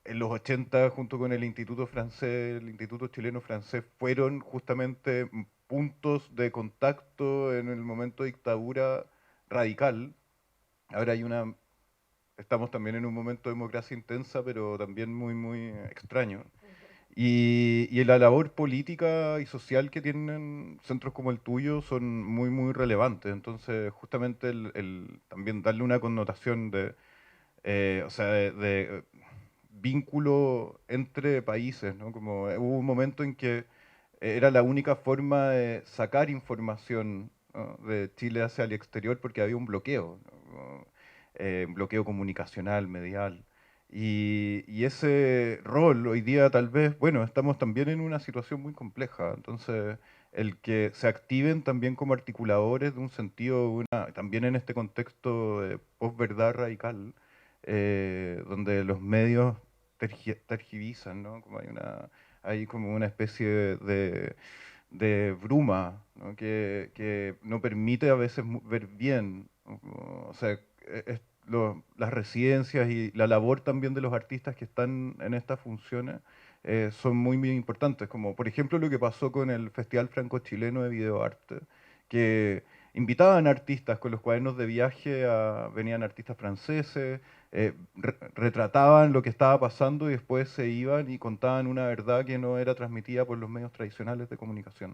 En los 80, junto con el Instituto Francés, el Instituto Chileno Francés, fueron justamente puntos de contacto en el momento de dictadura radical. Ahora estamos también en un momento de democracia intensa, pero también muy, muy extraño. Y la labor política y social que tienen centros como el tuyo son muy, muy relevantes. Entonces, justamente también darle una connotación o sea, de vínculo entre países, ¿no? Como hubo un momento en que era la única forma de sacar información, ¿no?, de Chile hacia el exterior porque había un bloqueo, ¿no? Un bloqueo comunicacional, medial. Y ese rol hoy día tal vez, bueno, estamos también en una situación muy compleja, entonces el que se activen también como articuladores de un sentido, también en este contexto de posverdad radical, donde los medios tergiversan, ¿no? Como hay como una especie de bruma, ¿no?, que no permite a veces ver bien, ¿no? O sea, las residencias y la labor también de los artistas que están en estas funciones son muy, muy importantes, como por ejemplo lo que pasó con el Festival Franco-Chileno de Videoarte, que invitaban artistas con los cuadernos de viaje, venían artistas franceses, retrataban lo que estaba pasando y después se iban y contaban una verdad que no era transmitida por los medios tradicionales de comunicación.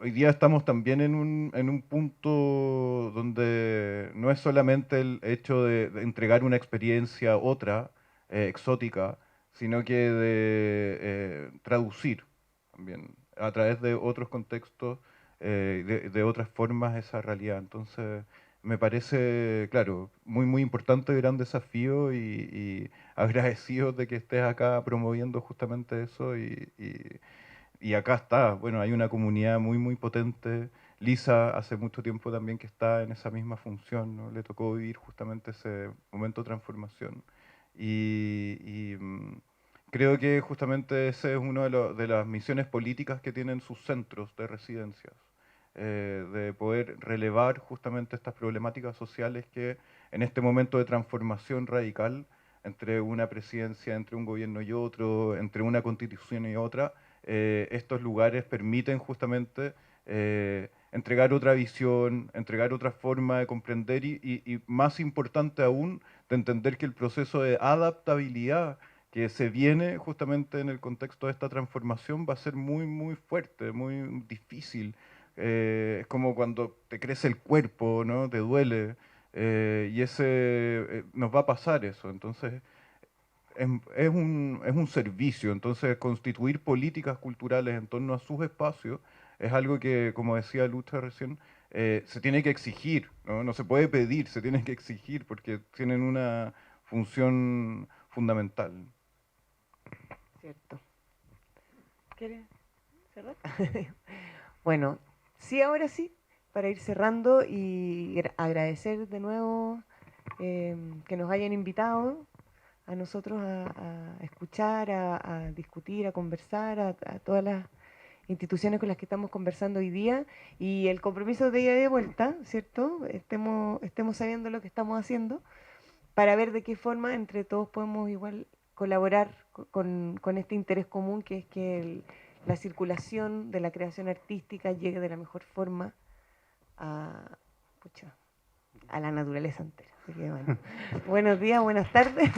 Hoy día estamos también en un punto donde no es solamente el hecho de entregar una experiencia otra, exótica, sino que de traducir también a través de otros contextos, de otras formas esa realidad. Entonces, me parece, claro, muy, muy importante, gran desafío y agradecido de que estés acá promoviendo justamente eso y acá está, bueno, hay una comunidad muy, muy potente. Lisa hace mucho tiempo también que está en esa misma función, ¿no? Le tocó vivir justamente ese momento de transformación. Creo que justamente ese es uno de las misiones políticas que tienen sus centros de residencias, de poder relevar justamente estas problemáticas sociales que en este momento de transformación radical entre una presidencia, entre un gobierno y otro, entre una constitución y otra, estos lugares permiten justamente entregar otra visión, entregar otra forma de comprender y más importante aún, de entender que el proceso de adaptabilidad que se viene justamente en el contexto de esta transformación va a ser muy, muy fuerte, muy difícil. Es como cuando te crece el cuerpo, ¿no? Te duele, nos va a pasar eso. Entonces, es un servicio, entonces constituir políticas culturales en torno a sus espacios es algo que, como decía Lucha recién, se tiene que exigir, ¿no? No se puede pedir, se tiene que exigir porque tienen una función fundamental.
Cierto. ¿Quieres cerrar? Bueno, sí, ahora sí, para ir cerrando y agradecer de nuevo que nos hayan invitado a nosotros a escuchar, a discutir, a conversar, a todas las instituciones con las que estamos conversando hoy día y el compromiso de ida y de vuelta, ¿cierto? Estemos sabiendo lo que estamos haciendo para ver de qué forma entre todos podemos igual colaborar con este interés común que es que la circulación de la creación artística llegue de la mejor forma a la naturaleza entera. Así que bueno, buenos días, buenas tardes.